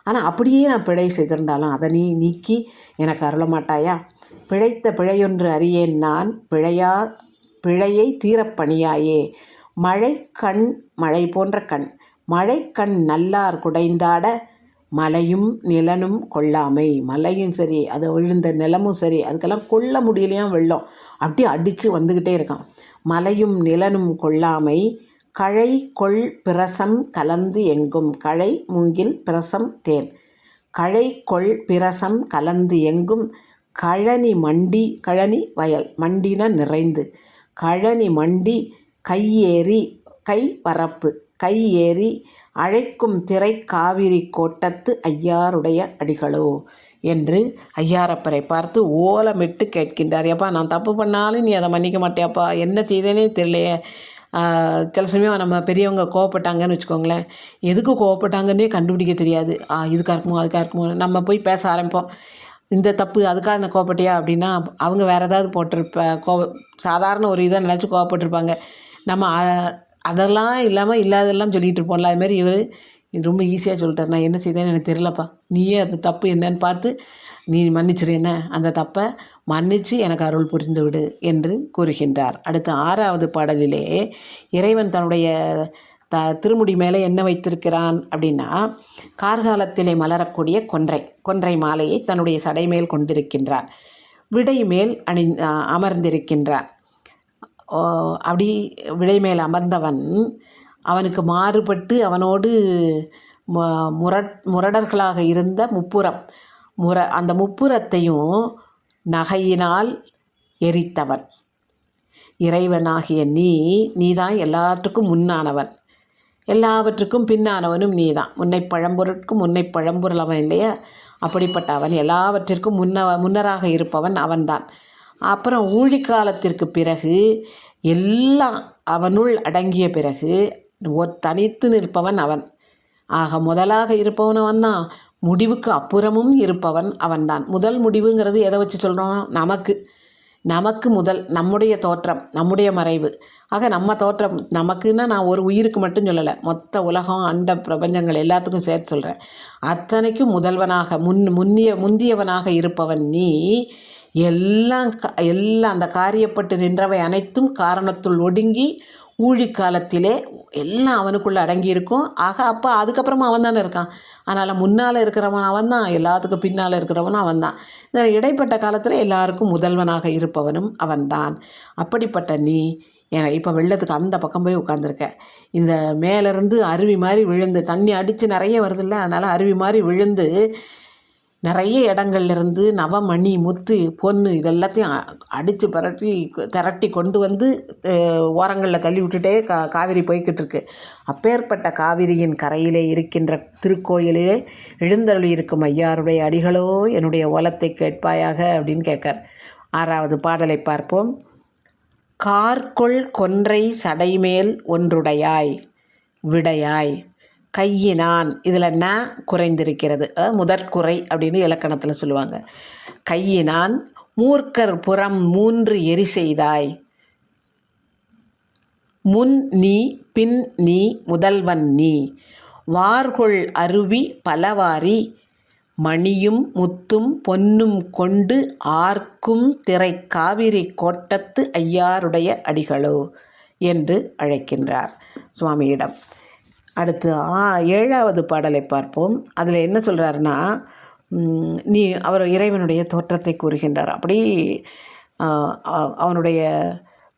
ஆனால் அப்படியே நான் பிழை செய்திருந்தாலும் அதை நீ நீக்கி எனக்கு அருள மாட்டாயா? பிழைத்த பிழையொன்று அறியேன் நான், பிழையை தீரப்பணியாயே. மழை போன்ற கண், மழை கண் நல்லார் குடைந்தாட, மலையும் நிலனும் கொள்ளாமை. மலையும் சரி, அது விழுந்த நிலமும் சரி, அதுக்கெல்லாம் கொள்ள முடியலையாம் வெள்ளம், அப்படியே அடித்து வந்துக்கிட்டே இருக்கான். மலையும் நிலனும் கொள்ளாமை, கழை கொள் பிரசம் கலந்து எங்கும். கழை மூங்கில், பிரசம் தேன். கழை கொள் பிரசம் கலந்து எங்கும். கழனி மண்டி, கழனி வயல், மண்டின நிறைந்து. கழனி மண்டி கையேறி, கை வரப்பு, கையேறி அழைக்கும் திரை காவிரி கோட்டத்து ஐயாருடைய அடிகளோ என்று ஐயாரப்பரை பார்த்து ஓலமிட்டு கேட்கின்றார். ஏப்பா, நான் தப்பு பண்ணாலும் நீ அதை மன்னிக்க மாட்டியாப்பா, என்ன செய்தேனே தெரியலையே. சில சமயம் நம்ம பெரியவங்க கோவப்பட்டாங்கன்னு வச்சுக்கோங்களேன், எதுக்கு கோவப்பட்டாங்கன்னே கண்டுபிடிக்க தெரியாது. இதுக்காக இருக்குமோ அதுக்காக இருக்குமோ நம்ம போய் பேச ஆரம்பிப்போம். இந்த தப்பு அதுக்காக நான் கோவப்பட்டியா அப்படின்னா அவங்க வேறு ஏதாவது சாதாரண ஒரு இதை நினச்சி கோவப்பட்டிருப்பாங்க. நம்ம அதெல்லாம் இல்லாமல் இல்லாதெல்லாம் சொல்லிகிட்டு இருப்போம்ல. அதுமாரி இவர் ரொம்ப ஈஸியாக சொல்லிட்டார். நான் என்ன செய்தேன்னு எனக்கு தெரியலப்பா, நீயே அந்த தப்பு என்னன்னு பார்த்து நீ மன்னிச்சிரு, என்ன அந்த தப்பை மன்னித்து எனக்கு அருள் புரிந்து விடு என்று கூறுகின்றார். அடுத்த 6வது பாடலிலே இறைவன் தன்னுடைய திருமுடி மேலே என்ன வைத்திருக்கிறான் அப்படின்னா, கார்காலத்திலே மலரக்கூடிய கொன்றை மாலையை தன்னுடைய சடை மேல் கொண்டிருக்கின்றான். விடை மேல் அமர்ந்திருக்கின்றான். அப்படி விடை மேல் அமர்ந்தவன், அவனுக்கு மாறுபட்டு அவனோடு முரடர்களாக இருந்த அந்த முப்புறத்தையும் நகையினால் எரித்தவன். இறைவனாகிய நீதான் எல்லாற்றுக்கும் முன்னானவன், எல்லாவற்றுக்கும் பின்னானவனும் நீதான். முன்னை பழம்பொருள் அவன் இல்லையா? அப்படிப்பட்ட அவன் எல்லாவற்றிற்கும் முன்னராக இருப்பவன் அவன்தான். அப்புறம் ஊழிக்காலத்திற்கு பிறகு எல்லாம் அவனுள் அடங்கிய பிறகு தனித்து நிற்பவன் அவன். ஆக முதலாக இருப்பவன் அவன்தான், முடிவுக்கு அப்புறமும் இருப்பவன் அவன்தான். முதல் முடிவுங்கிறது எதை வச்சு சொல்கிறோம்? நமக்கு முதல், நம்முடைய தோற்றம், நம்முடைய மறைவு. ஆக நம்ம தோற்றம் நமக்குன்னா நான் ஒரு உயிருக்கு மட்டும் சொல்லலை, மொத்த உலகம் அண்ட பிரபஞ்சங்கள் எல்லாத்துக்கும் சேர்த்து சொல்கிறேன். அத்தனைக்கும் முதல்வனாக முந்தியவனாக இருப்பவன் நீ. எல்லாம் அந்த காரியப்பட்டு நின்றவை அனைத்தும் காரணத்துள் ஒடுங்கி ஊழிக்காலத்திலே எல்லாம் அவனுக்குள்ளே அடங்கியிருக்கும். ஆக அப்போ அதுக்கப்புறமா அவன் தானே இருக்கான். அதனால் முன்னால் இருக்கிறவன் அவன் தான், எல்லாத்துக்கும் பின்னால் இருக்கிறவனும் அவன் தான். இந்த இடைப்பட்ட காலத்தில் எல்லாருக்கும் முதல்வனாக இருப்பவனும் அவன்தான். அப்படிப்பட்ட நீ இப்போ வெள்ளத்துக்கு அந்த பக்கம் போய் உட்காந்துருக்க. இந்த மேலேருந்து அருவி மாதிரி விழுந்து, தண்ணி அடித்து நிறைய வருதில்ல, அதனால் அருவி மாதிரி விழுந்து நிறைய இடங்கள்லேருந்து நவமணி முத்து பொன்னு இதெல்லாத்தையும் அடித்து திரட்டி கொண்டு வந்து ஓரங்களில் தள்ளி விட்டுட்டே காவிரி போய்கிட்டு இருக்கு. அப்பேற்பட்ட காவிரியின் கரையிலே இருக்கின்ற திருக்கோயிலே எழுந்தருளி இருக்கும் ஐயாருடைய அடிகளோ என்னுடைய ஓலத்தை கேட்பாயாக அப்படின்னு கேட்கார். 6வது பாடலை பார்ப்போம். கார்கொள் கொன்றை சடைமேல் ஒன்றுடையாய் விடையாய் கையினான், இதில் ந குறைந்திருக்கிறது, முதற்குறை அப்படின்னு இலக்கணத்தில் சொல்லுவாங்க. கையினான் மூர்க்கர் புறம் 3 எரி செய்தாய், முன் நீ பின் நீ முதல்வன் நீ, வார்கொள் அருவி பலவாரி மணியும் முத்தும் பொன்னும் கொண்டு ஆர்க்கும் திரை காவிரி கோட்டத்து ஐயாருடைய அடிகளோ என்று அழைக்கின்றார் சுவாமியிடம். அடுத்து 7வது பாடலை பார்ப்போம். அதில் என்ன சொல்கிறாருன்னா, அவர் இறைவனுடைய தோற்றத்தை கூறுகின்றார். அப்படி அவனுடைய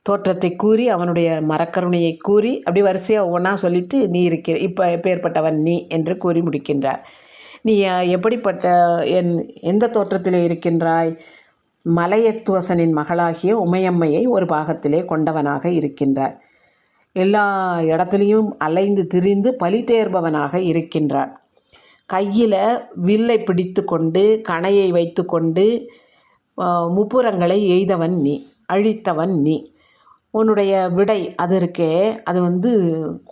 தோற்றத்தை கூறி அவனுடைய மரக்கருணையை கூறி அப்படி வரிசையாக ஒவ்வொன்றா சொல்லிட்டு நீ இப்போ எப்பேற்பட்டவன் நீ என்று கூறி முடிக்கின்றார். நீ எப்படிப்பட்ட எந்த தோற்றத்திலே இருக்கின்றாய்? மலையத்துவசனின் மகளாகிய உமையம்மையை ஒரு பாகத்திலே கொண்டவனாக இருக்கின்றார். எல்லா இடத்துலையும் அலைந்து திரிந்து பலி தேர்பவனாக இருக்கின்றார். கையில் வில்லை பிடித்து கொண்டு கணையை வைத்து கொண்டு முப்புறங்களை எய்தவன் நீ, அழித்தவன் நீ. உன்னுடைய விடை அது இருக்கே, அது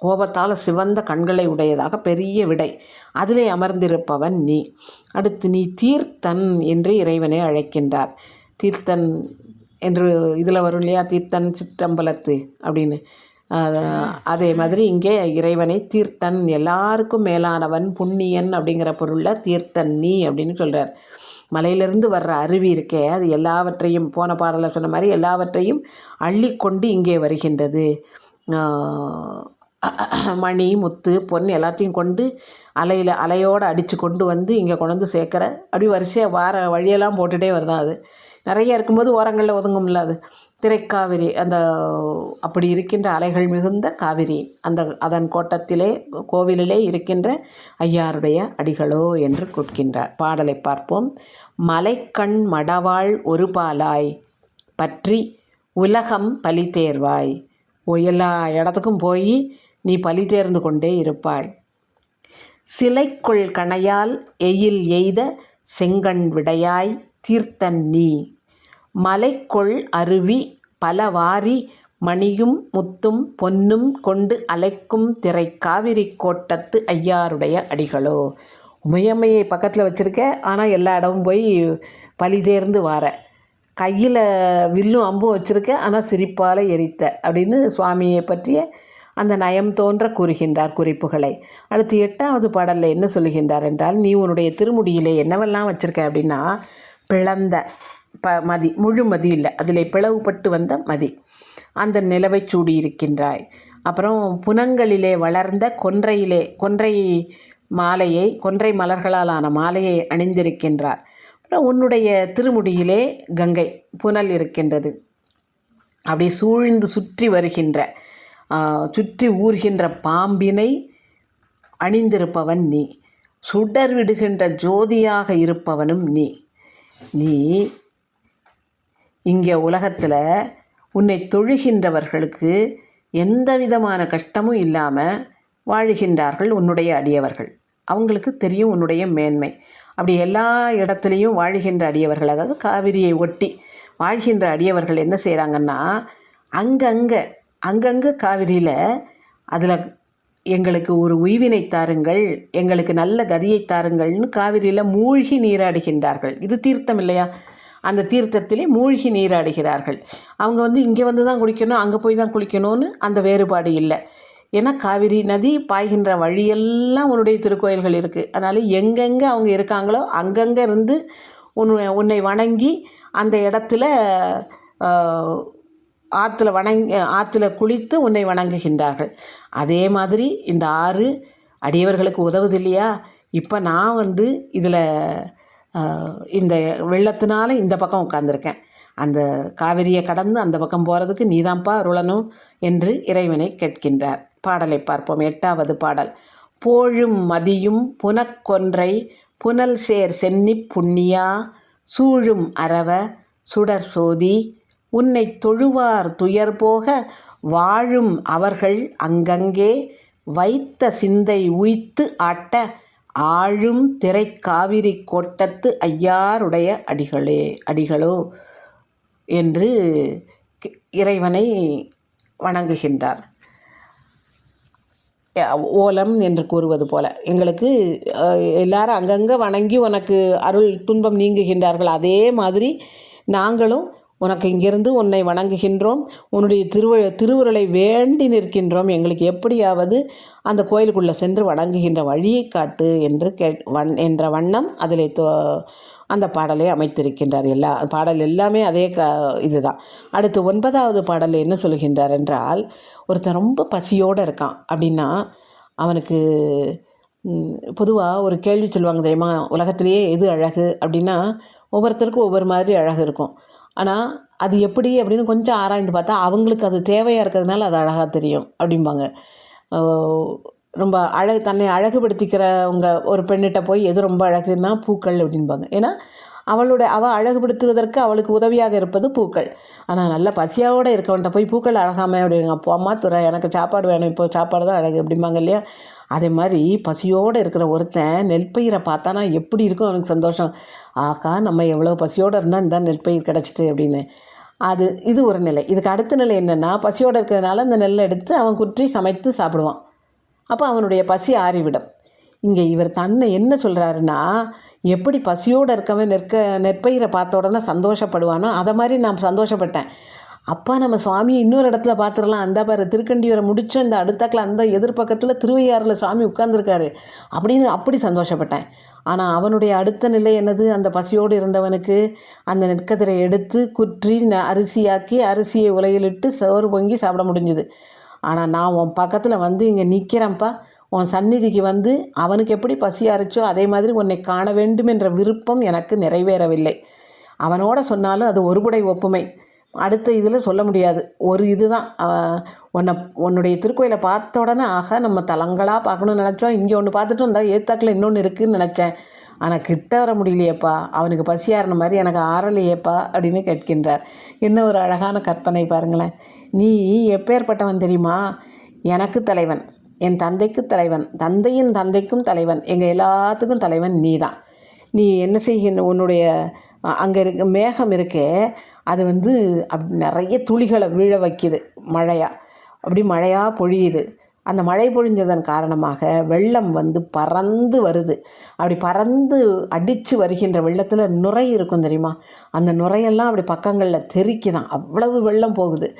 கோபத்தால் சிவந்த கண்களை உடையதாக பெரிய விடை, அதிலே அமர்ந்திருப்பவன் நீ. அடுத்து நீ தீர்த்தன் என்று இறைவனை அழைக்கின்றார். தீர்த்தன் என்று இதில் வரும் இல்லையா, தீர்த்தன் சிற்றம்பலத்து அப்படின்னு. அதே மாதிரி இங்கே இறைவனை தீர்த்தன், எல்லாருக்கும் மேலானவன், புண்ணியன் அப்படிங்கிற பொருளில் தீர்த்தன் நீ அப்படின்னு சொல்கிறார். மலையிலிருந்து வர்ற அருவி இருக்கே, அது எல்லாவற்றையும் போன பாடலில் சொன்ன மாதிரி எல்லாவற்றையும் அள்ளிக்கொண்டு இங்கே வருகின்றது. மணி முத்து பொன் எல்லாத்தையும் கொண்டு அலையோடு அடித்து கொண்டு வந்து இங்கே கொண்டு வந்து சேர்க்குற. அப்படி வரிசையாக வார வழியெல்லாம் போட்டுகிட்டே வருதான். அது நிறைய இருக்கும்போது ஓரங்களில் ஒதுங்கும்ல, அது திரைக்காவிரி. அப்படி இருக்கின்ற அலைகள் மிகுந்த காவிரி, அதன் கோட்டத்திலே கோவிலிலே இருக்கின்ற ஐயாருடைய அடிகளோ என்று கூட்கின்றார். பாடலை பார்ப்போம். மலைக்கண் மடவாள் ஒரு பாலாய் பற்றி உலகம் பலி தேர்வாய், எல்லா இடத்துக்கும் போய் நீ பலி தேர்ந்து கொண்டே இருப்பாய். சிலைக்குள் கணையால் எயில் எய்த செங்கண் விடையாய் தீர்த்தன் நீ, மலைக்கொள் அருவி பலவாரி மணியும் முத்தும் பொன்னும் கொண்டு அலைக்கும் திரை காவிரி கோட்டத்து ஐயாருடைய அடிகளோ. உமையம்மையை பக்கத்தில் வச்சுருக்க, ஆனால் எல்லா இடமும் போய் பலி தேர்ந்து வார. கையில் வில்லும் அம்பும் வச்சுருக்க, ஆனால் சிரிப்பால் எரித்த அப்படின்னு சுவாமியை பற்றிய அந்த நயம் தோன்ற கூறுகின்றார் குறிப்புகளை. அடுத்து 8வது பாடலில் என்ன சொல்லுகின்றார் என்றால், நீ உன்னுடைய திருமுடியிலே என்னவெல்லாம் வச்சுருக்க அப்படின்னா, பிளந்த மதி, முழு மதி இல்லை, அதில் பிளவுபட்டு வந்த மதி, அந்த நிலவை சூடி இருக்கின்றாய். அப்புறம் புனங்களிலே வளர்ந்த கொன்றை மாலையை, கொன்றை மலர்களாலான மாலையை அணிந்திருக்கின்றார். அப்புறம் உன்னுடைய திருமுடியிலே கங்கை புனல் இருக்கின்றது. அப்படி சூழ்ந்து சுற்றி ஊர்கின்ற பாம்பினை அணிந்திருப்பவன் நீ, சுடர் விடுகின்ற ஜோதியாக இருப்பவனும் நீ. நீ இங்கே உலகத்தில் உன்னை தொழுகின்றவர்களுக்கு எந்த விதமான கஷ்டமும் இல்லாமல் வாழுகின்றார்கள் உன்னுடைய அடியவர்கள். அவங்களுக்கு தெரியும் உன்னுடைய மேன்மை. அப்படி எல்லா இடத்துலையும் வாழுகின்ற அடியவர்கள், அதாவது காவிரியை ஒட்டி வாழ்கின்ற அடியவர்கள் என்ன செய்கிறாங்கன்னா, அங்கங்கே காவிரியில் அதில் எங்களுக்கு ஒரு உய்வினை தாருங்கள், எங்களுக்கு நல்ல கதியை தாருங்கள்னு காவிரியில் மூழ்கி நீராடுகின்றார்கள். இது தீர்த்தம் இல்லையா? அந்த தீர்த்தத்திலே மூழ்கி நீராடுகிறார்கள். அவங்க இங்கே தான் குளிக்கணும், அங்கே போய் தான் குளிக்கணும்னு அந்த வேறுபாடு இல்லை. ஏன்னா காவிரி நதி பாய்கின்ற வழியெல்லாம் உன்னுடைய திருக்கோயில்கள் இருக்குது. அதனால் எங்கெங்கே அவங்க இருக்காங்களோ அங்கங்கே இருந்து உன்னை வணங்கி அந்த இடத்துல ஆற்றுல குளித்து உன்னை வணங்குகின்றார்கள். அதே மாதிரி இந்த ஆறு அடியவர்களுக்கு உதவுது இல்லையா? இப்போ நான் இதில் இந்த வெள்ளத்தினால இந்த பக்கம் உட்கார்ந்துருக்கேன், அந்த காவிரியை கடந்து அந்த பக்கம் போகிறதுக்கு நீதான்ப்பா அருளணும் என்று இறைவனை கேட்கின்றார். பாடலை பார்ப்போம். 8வது பாடல். போழும் மதியும் புனக்கொன்றை புனல் சேர் சென்னிப் புண்ணியா சூழும் அரவ சுடர் சோதி உன்னை தொழுவார் துயர் போக வாழும் அவர்கள் அங்கங்கே வைத்த சிந்தை உய்த்து ஆட்ட ஆழும் திரைக்காவிரி கோட்டத்து ஐயாருடைய அடிகளோ என்று இறைவனை வணங்குகின்றார். ஓலம் என்று கூறுவது போல எங்களுக்கு எல்லாரும் அங்கங்கே வணங்கி உனக்கு அருள் துன்பம் நீங்குகின்றார்கள். அதே மாதிரி நாங்களும் உனக்கு இங்கிருந்து உன்னை வணங்குகின்றோம், உன்னுடைய திருவுருளை வேண்டி நிற்கின்றோம், எங்களுக்கு எப்படியாவது அந்த கோயிலுக்குள்ளே சென்று வணங்குகின்ற வழியை காட்டு என்று என்ற வண்ணம் அதில் அந்த பாடலை அமைத்திருக்கின்றார். பாடல் எல்லாமே அதே இதுதான். அடுத்து 9வது பாடல் என்ன சொல்கின்றார் என்றால், ஒருத்தன் ரொம்ப பசியோடு இருக்கான் அப்படின்னா அவனுக்கு பொதுவாக ஒரு கேள்வி சொல்லுவாங்க தெரியுமா, உலகத்திலேயே எது அழகு அப்படின்னா ஒவ்வொருத்தருக்கும் ஒவ்வொரு மாதிரி அழகு இருக்கும். ஆனால் அது எப்படி அப்படின்னு கொஞ்சம் ஆராய்ந்து பார்த்தா அவங்களுக்கு அது தேவையாக இருக்கிறதுனால அது அழகாக தெரியும் அப்படிம்பாங்க. ரொம்ப தன்னை அழகுபடுத்திக்கிறவங்க ஒரு பெண்ணிட்ட போய் எது ரொம்ப அழகுன்னா பூக்கள் அப்படின்பாங்க. ஏன்னா அவள் அழகுபடுத்துவதற்கு அவளுக்கு உதவியாக இருப்பது பூக்கள். ஆனால் நல்ல பசியாவோடு இருக்கவன்ட்ட போய் பூக்கள் அழகாமே அப்படிங்க, அப்போ அம்மா துறை எனக்கு சாப்பாடு வேணும், இப்போ சாப்பாடு தான் அழகு அப்படிம்பாங்க இல்லையா. அதே மாதிரி பசியோடு இருக்கிற ஒருத்தன் நெல்பயிரை பார்த்தானா எப்படி இருக்கும் அவனுக்கு சந்தோஷம். ஆகா, நம்ம எவ்வளோ பசியோடு இருந்தால் இந்த நெல்பயிர் கிடச்சிட்டு அப்படின்னு. இது ஒரு நிலை. இதுக்கு அடுத்த நிலை என்னென்னா, பசியோடு இருக்கிறதுனால அந்த நெல்லை எடுத்து அவன் குற்றி சமைத்து சாப்பிடுவான். அப்போ அவனுடைய பசி ஆறிவிடும். இங்கே இவர் தன்னை என்ன சொல்கிறாருன்னா, எப்படி பசியோடு இருக்கவன் நெற்பயிரை பார்த்த உடனே சந்தோஷப்படுவானோ அதை மாதிரி நான் சந்தோஷப்பட்டேன். அப்பா நம்ம சுவாமியை இன்னொரு இடத்துல பார்த்துடலாம், அந்த பாரு திருக்கண்டியூரை முடிச்ச இந்த அடுத்தாக்கில் அந்த எதிர்பக்கத்தில் திருவையாறில் சுவாமி உட்கார்ந்துருக்காரு அப்படின்னு அப்படி சந்தோஷப்பட்டேன். ஆனால் அவனுடைய அடுத்த நிலை என்னது, அந்த பசியோடு இருந்தவனுக்கு அந்த நெற்கதிரை எடுத்து குற்றி அரிசியாக்கி அரிசியை உலையிலிட்டு சோறு பொங்கி சாப்பிட முடிஞ்சுது. ஆனால் நான் உன் பக்கத்தில் வந்து இங்கே நிற்கிறேன்ப்பா, உன் சந்நிதிக்கு வந்து அவனுக்கு எப்படி பசி அரைச்சோ அதே மாதிரி உன்னை காண வேண்டும் என்ற விருப்பம் எனக்கு நிறைவேறவில்லை. அவனோட சொன்னாலும் அது ஒருபடை ஒப்புமை, அடுத்த இதில் சொல்ல முடியாது. ஒரு இதுதான், உன்னுடைய திருக்கோயிலை பார்த்த உடனே ஆக நம்ம தலங்களாக பார்க்கணுன்னு நினச்சோம், இங்கே ஒன்று பார்த்துட்டு இருந்தால் ஏத்தாக்கில் இன்னொன்று இருக்குதுன்னு நினச்சேன், ஆனால் கிட்ட வர முடியலையேப்பா, அவனுக்கு பசியாறின மாதிரி எனக்கு ஆறலையேப்பா அப்படின்னு கேட்கின்றார். என்ன ஒரு அழகான கற்பனை பாருங்களேன். நீ எப்பேற்பட்டவன் தெரியுமா, எனக்கு தலைவன், என் தந்தைக்கு தலைவன், தந்தையின் தந்தைக்கும் தலைவன், எங்கள் எல்லாத்துக்கும் தலைவன் நீ தான். நீ என்ன செய்கின்ற உன்னுடைய அங்கே இருக்க மேகம் இருக்கே அது வந்து அப்படி நிறைய துளிகளை வீழ வைக்கிது, மழையாக பொழியுது. அந்த மழை பொழிஞ்சதன் காரணமாக வெள்ளம் வந்து பறந்து வருது. அப்படி பறந்து அடித்து வருகின்ற வெள்ளத்தில் நுரை இருக்கும் தெரியுமா, அந்த நுரையெல்லாம் அப்படி பக்கங்களில் தெறிக்குதான், அவ்வளவு வெள்ளம் போகுது,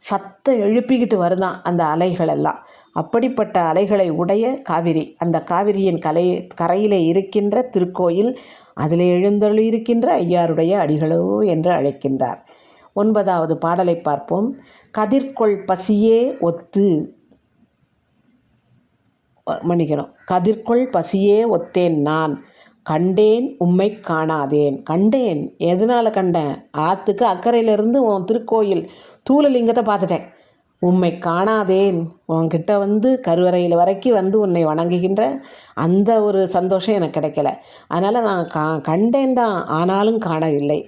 சத்தம் எழுப்பிக்கிட்டு வருதான் அந்த அலைகளெல்லாம். அப்படிப்பட்ட அலைகளை உடைய காவிரி, அந்த காவிரியின் கரையிலே இருக்கின்ற திருக்கோயில், அதில் எழுந்தருளி இருக்கின்ற ஐயாருடைய அடிகளோ என்று அழைக்கின்றார். 9வது பாடலை பார்ப்போம். கதிர்கொள் பசியே ஒத்து கதிர்கொள் பசியே ஒத்தேன் நான் கண்டேன் உம்மை காணாதேன். கண்டேன், எதனால் கண்டேன், ஆற்றுக்கு அக்கறையிலிருந்து உன் திருக்கோயில் தூலலிங்கத்தை பார்த்துட்டேன், உம்மை காணாதேன், உன்கிட்ட வந்து கருவறையில் வரைக்கும் வந்து உன்னை வணங்குகின்ற அந்த ஒரு சந்தோஷம் எனக்கு கிடைக்கல. அதனால் நான் கண்டேன் தான், ஆனாலும் காணவில்லை.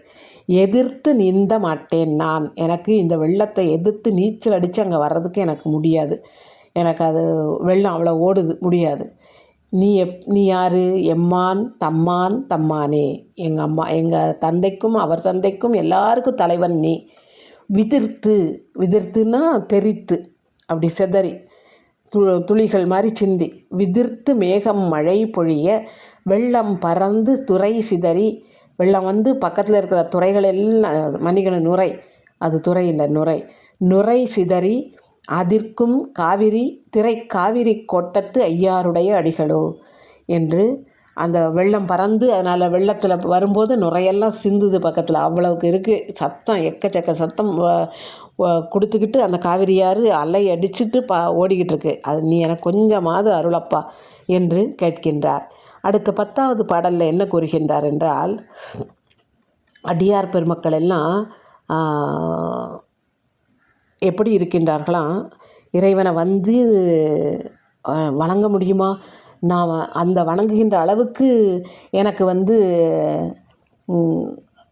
எதிர்த்து நீந்த மாட்டேன் நான், எனக்கு இந்த வெள்ளத்தை எதிர்த்து நீச்சல் அடித்து அங்கே வர்றதுக்கு எனக்கு முடியாது, எனக்கு அது வெள்ளம் அவ்வளோ ஓடுது, முடியாது. நீ யார், எம்மான் தம்மான் தம்மானே, எங்கள் தந்தைக்கும் அவர் தந்தைக்கும் எல்லாருக்கும் தலைவன் நீ. விதிர்த்துன்னா தெரித்து, அப்படி செதறி துளிகள் மாதிரி சிந்தி, விதிர்த்து மேகம் மழை பொழிய வெள்ளம் பறந்து துறை சிதறி, வெள்ளம் வந்து பக்கத்தில் இருக்கிற துறைகள் எல்லாம் மணிகன நுரை, அது துறை இல்லை நுரை சிதறி அதிர்க்கும் காவிரி காவிரி கோட்டத்து ஐயாருடைய அடிகளோ என்று அந்த வெள்ளம் பறந்து அதனால் வெள்ளத்தில் வரும்போது நுரையெல்லாம் சிந்துது பக்கத்தில், அவ்வளவுக்கு இருக்குது சத்தம், எக்கச்சக்க சத்தம் கொடுத்துக்கிட்டு அந்த காவிரியாறு அலை அடிச்சுட்டு ஓடிக்கிட்டு இருக்கு. அது நீ எனக்கு கொஞ்சமாவது அருளப்பா என்று கேட்கின்றார். அடுத்த 10வது பாடலில் என்ன கூறுகின்றார் என்றால், அடியார் பெருமக்கள் எல்லாம் எப்படி இருக்கின்றார்களாம், இறைவனை வந்து வணங்க முடியுமா, நான் அந்த வணங்குகின்ற அளவுக்கு எனக்கு வந்து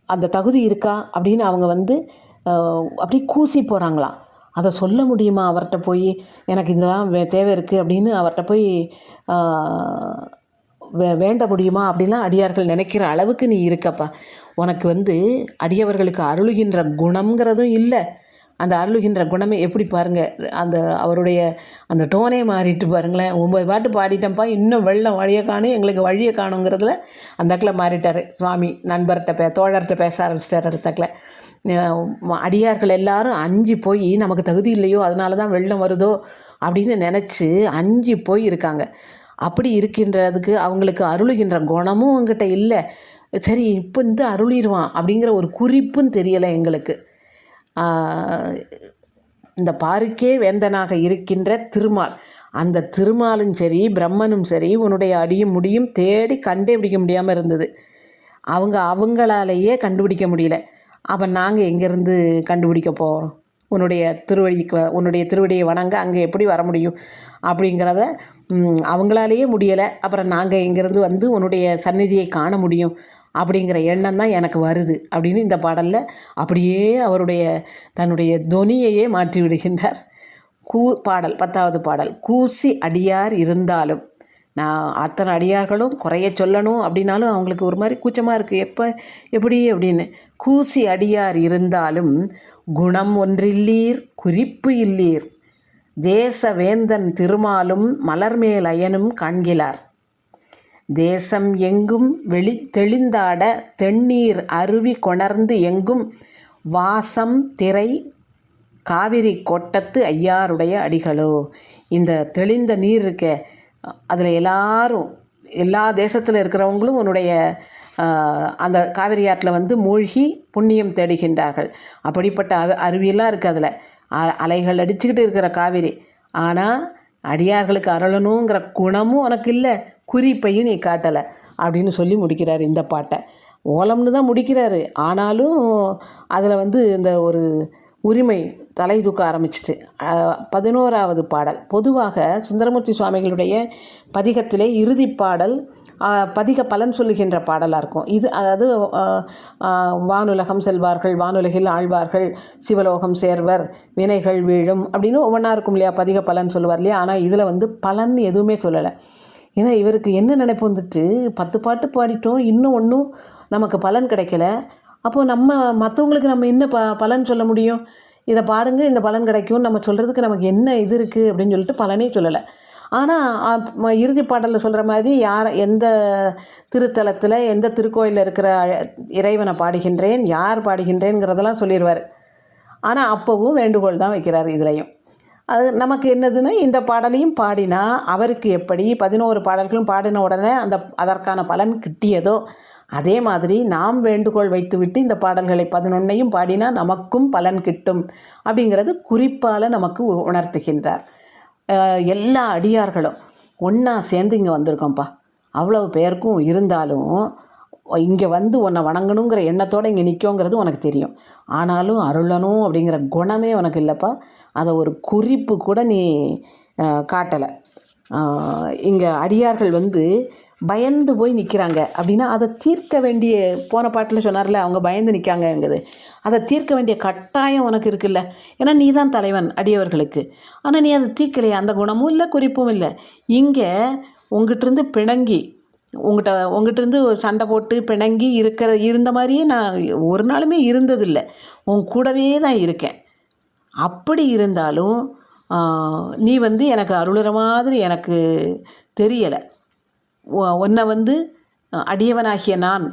அந்த தகுதி இருக்கா அப்படின்னு அவங்க வந்து அப்படியே கூசி போகிறாங்களாம். அதை சொல்ல முடியுமா அவர்கிட்ட போய், எனக்கு இதெல்லாம் தேவை இருக்குது அப்படின்னு அவர்கிட்ட போய் வேண்ட முடியுமா அப்படின்லாம் அடியார்கள் நினைக்கிற அளவுக்கு நீ இருக்கப்பா. உனக்கு வந்து அடியவர்களுக்கு அருளுகின்ற குணம்ங்கிறதும் இல்லை. அந்த அருளுகின்ற குணமே எப்படி பாருங்கள், அந்த அவருடைய அந்த டோனே மாறிட்டு பாருங்களேன். 9 பாட்டு பாடிட்டேன்ப்பா, இன்னும் வெள்ளம் வழியை காணும், எங்களுக்கு வழியை காணுங்கிறதுல அந்த இடத்துல மாறிட்டார் சுவாமி. நண்பர்கிட்ட தோழர்கிட்ட பேச ஆரம்பிச்சிட்டார். அடுத்தக்கில் அடியார்கள் எல்லாரும் அஞ்சு போய் நமக்கு தகுதி இல்லையோ அதனால தான் வெள்ளம் வருதோ அப்படின்னு நினச்சி அஞ்சு போய் இருக்காங்க. அப்படி இருக்கின்றதுக்கு அவங்களுக்கு அருளுகின்ற குணமும் அவங்ககிட்ட இல்லை. சரி இப்போ இந்த அருளிடுவான் அப்படிங்கிற ஒரு குறிப்பும் தெரியலை எங்களுக்கு. இந்த பாருக்கே வேந்தனாக இருக்கின்ற திருமால், அந்த திருமாலும் சரி பிரம்மனும் சரி உன்னுடைய அடியும் முடியும் தேடி கண்டே பிடிக்க முடியாமல் இருந்தது. அவங்களாலேயே கண்டுபிடிக்க முடியல. அவன் நாங்கள் எங்கேருந்து கண்டுபிடிக்க போகிறோம்? உன்னுடைய திருவடியை வணங்க அங்கே எப்படி வர முடியும் அப்படிங்கிறத அவங்களாலேயே முடியலை. அப்புறம் நாங்கள் எங்கேருந்து வந்து உன்னுடைய சந்நிதியை காண முடியும் அப்படிங்கிற எண்ணம் தான் எனக்கு வருது அப்படின்னு இந்த பாடலில் அப்படியே அவருடைய தன்னுடைய தொனியையே மாற்றி விடுகின்றார். பாடல் 10வது பாடல். கூசி அடியார் இருந்தாலும், நான் அத்தனை அடியார்களும் குறைய சொல்லணும் அப்படின்னாலும் அவங்களுக்கு ஒரு மாதிரி கூச்சமாக இருக்குது. எப்படி அப்படின்னு. கூசி அடியார் இருந்தாலும் குணம் ஒன்றில்லீர் குறிப்பு இல்லீர், தேச வேந்தன் திருமாலும் மலர்மேல் அயனும் காண்கிலார், தேசம் எங்கும் தெளிந்தாட தென்னீர் அருவி கொணர்ந்து எங்கும் வாசம் திரை காவிரி கோட்டத்து ஐயாருடைய அடிகளோ. இந்த தெளிந்த நீர் இருக்க, அதில் எல்லா தேசத்தில் இருக்கிறவங்களும் உன்னுடைய அந்த காவிரி ஆற்றில் வந்து மூழ்கி புண்ணியம் தேடுகின்றார்கள். அப்படிப்பட்ட அருவியெல்லாம் இருக்குது. அதில் அலைகள் அடிச்சுக்கிட்டு இருக்கிற காவிரி. ஆனால் அடியார்களுக்கு அருளணுங்கிற குணமும் உனக்கு இல்லை, குறிப்பையும் நீ காட்டலை அப்படின்னு சொல்லி முடிக்கிறார் இந்த பாட்டை. ஓலம்னு தான் முடிக்கிறாரு. ஆனாலும் அதில் வந்து இந்த ஒரு உரிமை தலை தூக்க ஆரம்பிச்சிட்டு. 11வது பாடல். பொதுவாக சுந்தரமூர்த்தி சுவாமிகளுடைய பதிகத்திலே இறுதி பாடல் பதிக பலன் சொல்லுகின்ற பாடலாக இருக்கும். இது அதாவது வானுலகம் செல்வார்கள், வானுலகில் ஆழ்வார்கள், சிவலோகம் சேர்வர், வினைகள் வீழும் அப்படின்னு ஒவ்வொன்றா இருக்கும் இல்லையா, பதிக பலன் சொல்லுவார் இல்லையா. ஆனால் இதில் வந்து பலன் எதுவுமே சொல்லலை. ஏன்னா இவருக்கு என்ன நினைப்பு வந்துட்டு, 10 பாட்டு பாடிட்டோம், இன்னும் ஒன்றும் நமக்கு பலன் கிடைக்கல. அப்போது மற்றவங்களுக்கு நம்ம என்ன பலன் சொல்ல முடியும்? இதை பாடுங்க, இந்த பலன் கிடைக்கும் நம்ம சொல்கிறதுக்கு நமக்கு என்ன இது இருக்குது அப்படின்னு சொல்லிட்டு பலனே சொல்லலை. ஆனால் இறுதி பாடலில் சொல்கிற மாதிரி எந்த திருத்தலத்தில் எந்த திருக்கோயிலில் இருக்கிற இறைவனை பாடுகின்றேன், யார் பாடுகின்றேங்கிறதெல்லாம் சொல்லிடுவார். ஆனால் அப்போவும் வேண்டுகோள் தான் வைக்கிறார் இதுலேயும். அது நமக்கு என்னதுன்னா, இந்த பாடலையும் பாடினா அவருக்கு எப்படி 11 பாடல்களும் பாடின உடனே அதற்கான பலன் கிட்டியதோ அதே மாதிரி நாம் வேண்டுகோள் வைத்துவிட்டு இந்த பாடல்களை 11ஐயும் பாடினா நமக்கும் பலன் கிட்டும் அப்படிங்கிறது குறிப்பால் நமக்கு உணர்த்துகின்றார். எல்லா அடியார்களும் ஒன்றா சேர்ந்து இங்கே வந்திருக்கோம்ப்பா. அவ்வளவு பேருக்கும் இருந்தாலும் இங்கே வந்து உன்னை வணங்கணுங்கிற எண்ணத்தோடு இங்கே நிற்கோங்கிறது உனக்கு தெரியும். ஆனாலும் அருளணும் அப்படிங்கிற குணமே உனக்கு இல்லைப்பா. அதை ஒரு குறிப்பு கூட நீ காட்டலை. இங்கே அடியார்கள் வந்து பயந்து போய் நிற்கிறாங்க அப்படின்னா அதை தீர்க்க வேண்டிய, போன பாட்டில் சொன்னார்ல அவங்க பயந்து நிற்காங்கங்குது, அதை தீர்க்க வேண்டிய கட்டாயம் உனக்கு இருக்குல்ல. ஏன்னா நீ தான் தலைவன் அடியவர்களுக்கு. ஆனால் நீ அதை தீர்க்கலையே, அந்த குணமும் இல்லை குறிப்பும் இல்லை. இங்கே உங்ககிட்டருந்து பிணங்கி உங்ககிட்டருந்து சண்டை போட்டு பிணங்கி இருந்த மாதிரியே நான் ஒரு நாளுமே இருந்ததில்லை. உன் கூடவே தான் இருக்கேன். அப்படி இருந்தாலும் நீ வந்து எனக்கு அருளுற மாதிரி எனக்கு தெரியலை. உன்னை வந்து அடியவனாகிய நான்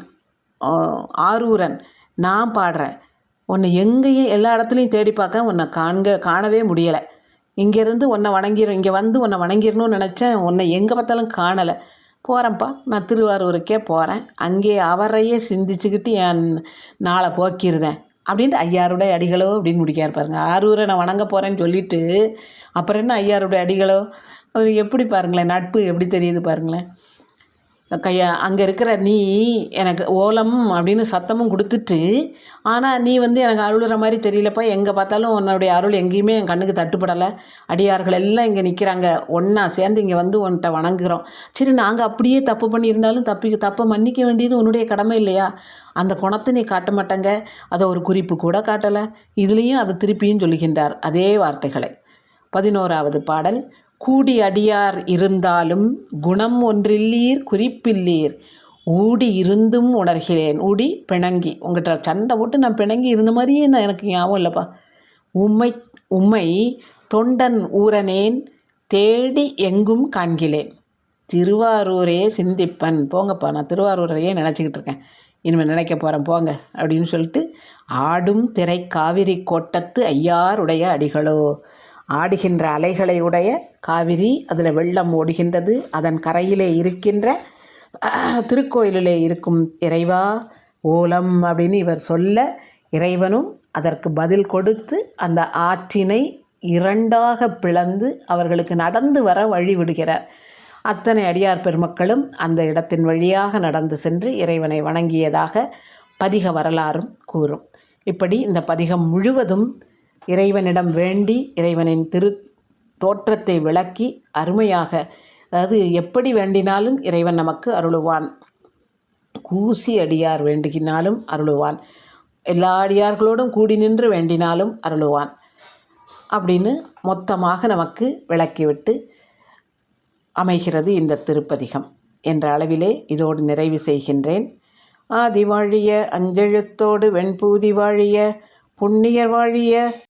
ஆரூரன் நான் பாடுறேன். உன்னை எங்கேயும் எல்லா இடத்துலையும் தேடி பார்க்க உன்னை காணவே முடியலை. இங்கேருந்து இங்கே வந்து உன்னை வணங்கிடணும்னு நினச்சேன். உன்னை எங்கே பார்த்தாலும் காணலை. போகிறேன்ப்பா, நான் திருவாரூருக்கே போகிறேன், அங்கே அவரையே சிந்திச்சுக்கிட்டு என் நாளை போக்கிடுதேன் அப்படின்ட்டு ஐயாருடைய அடிகளோ அப்படின்னு முடிக்கார் பாருங்க. ஆரூரை நான் வணங்க போகிறேன்னு சொல்லிவிட்டு அப்புறம் என்ன ஐயாருடைய அடிகளோ, அவர் எப்படி பாருங்களேன், நட்பு எப்படி தெரியுது பாருங்களேன். அங்கே இருக்கிற நீ எனக்கு ஓலம் அப்படின்னு சத்தமும் கொடுத்துட்டு, ஆனால் நீ எனக்கு அருளுற மாதிரி தெரியலப்பா, எங்கே பார்த்தாலும் உன்னுடைய அருள் எங்கேயுமே என் கண்ணுக்கு தட்டுப்படலை, அடியார்கள் எல்லாம் இங்கே நிற்கிறாங்க, ஒன்றா சேர்ந்து இங்கே வந்து உன்கிட்ட வணங்குகிறோம். சரி, நாங்கள் அப்படியே தப்பு பண்ணியிருந்தாலும் தப்பை மன்னிக்க வேண்டியது உன்னுடைய கடமை இல்லையா? அந்த குணத்தை நீ காட்ட மாட்டேங்க, அதை ஒரு குறிப்பு கூட காட்டலை. இதுலேயும் அதை திருப்பியும் சொல்லுகின்றார் அதே வார்த்தைகளை. 11வது பாடல். கூடி அடியார் இருந்தாலும் குணம் ஒன்றில்லீர் குறிப்பில்லீர், ஊடி இருந்தும் உணர்கிறேன். ஊடி பிணங்கி, உங்கள்கிட்ட சண்டை போட்டு நான் பிணங்கி இருந்த மாதிரியே எனக்கு ஞாபகம் இல்லைப்பா. உம்மை தொண்டன் ஊரனேன் தேடி எங்கும் காண்கிலேன், திருவாரூரே சிந்திப்பன். போங்கப்பா, நான் திருவாரூரையே நினச்சிக்கிட்டு இருக்கேன், இனிமேல் நினைக்க போகிறேன் போங்க அப்படின்னு சொல்லிட்டு, ஆடும் திரை காவிரி கோட்டத்து ஐயாருடைய அடிகளோ. ஆடுகின்ற அலைகளை உடைய காவிரி, அதில் வெள்ளம் ஓடுகின்றது, அதன் கரையிலே இருக்கின்ற திருக்கோயிலிலே இருக்கும் இறைவா ஓலம் அப்படின்னு இவர் சொல்ல, இறைவனும் அதற்கு பதில் கொடுத்து அந்த ஆற்றினை 2ஆக பிளந்து அவர்களுக்கு நடந்து வர வழி விடுகிறார். அத்தனை அடியார் பெருமக்களும் அந்த இடத்தின் வழியாக நடந்து சென்று இறைவனை வணங்கியதாக பதிக வரலாறும் கூறும். இப்படி இந்த பதிகம் முழுவதும் இறைவனிடம் வேண்டி இறைவனின் தோற்றத்தை விளக்கி அருமையாக, அதாவது எப்படி வேண்டினாலும் இறைவன் நமக்கு அருளுவான், கூசி அடியார் வேண்டுகினாலும் அருளுவான், எல்லா அடியார்களோடும் கூடி நின்று வேண்டினாலும் அருளுவான் அப்படின்னு மொத்தமாக நமக்கு விளக்கிவிட்டு அமைகிறது இந்த திருப்பதிகம் என்ற அளவிலே இதோடு நிறைவு செய்கின்றேன். ஆதி வாழிய அஞ்செழுத்தோடு வெண்பூதி வாழிய, புண்ணியர் வாழிய,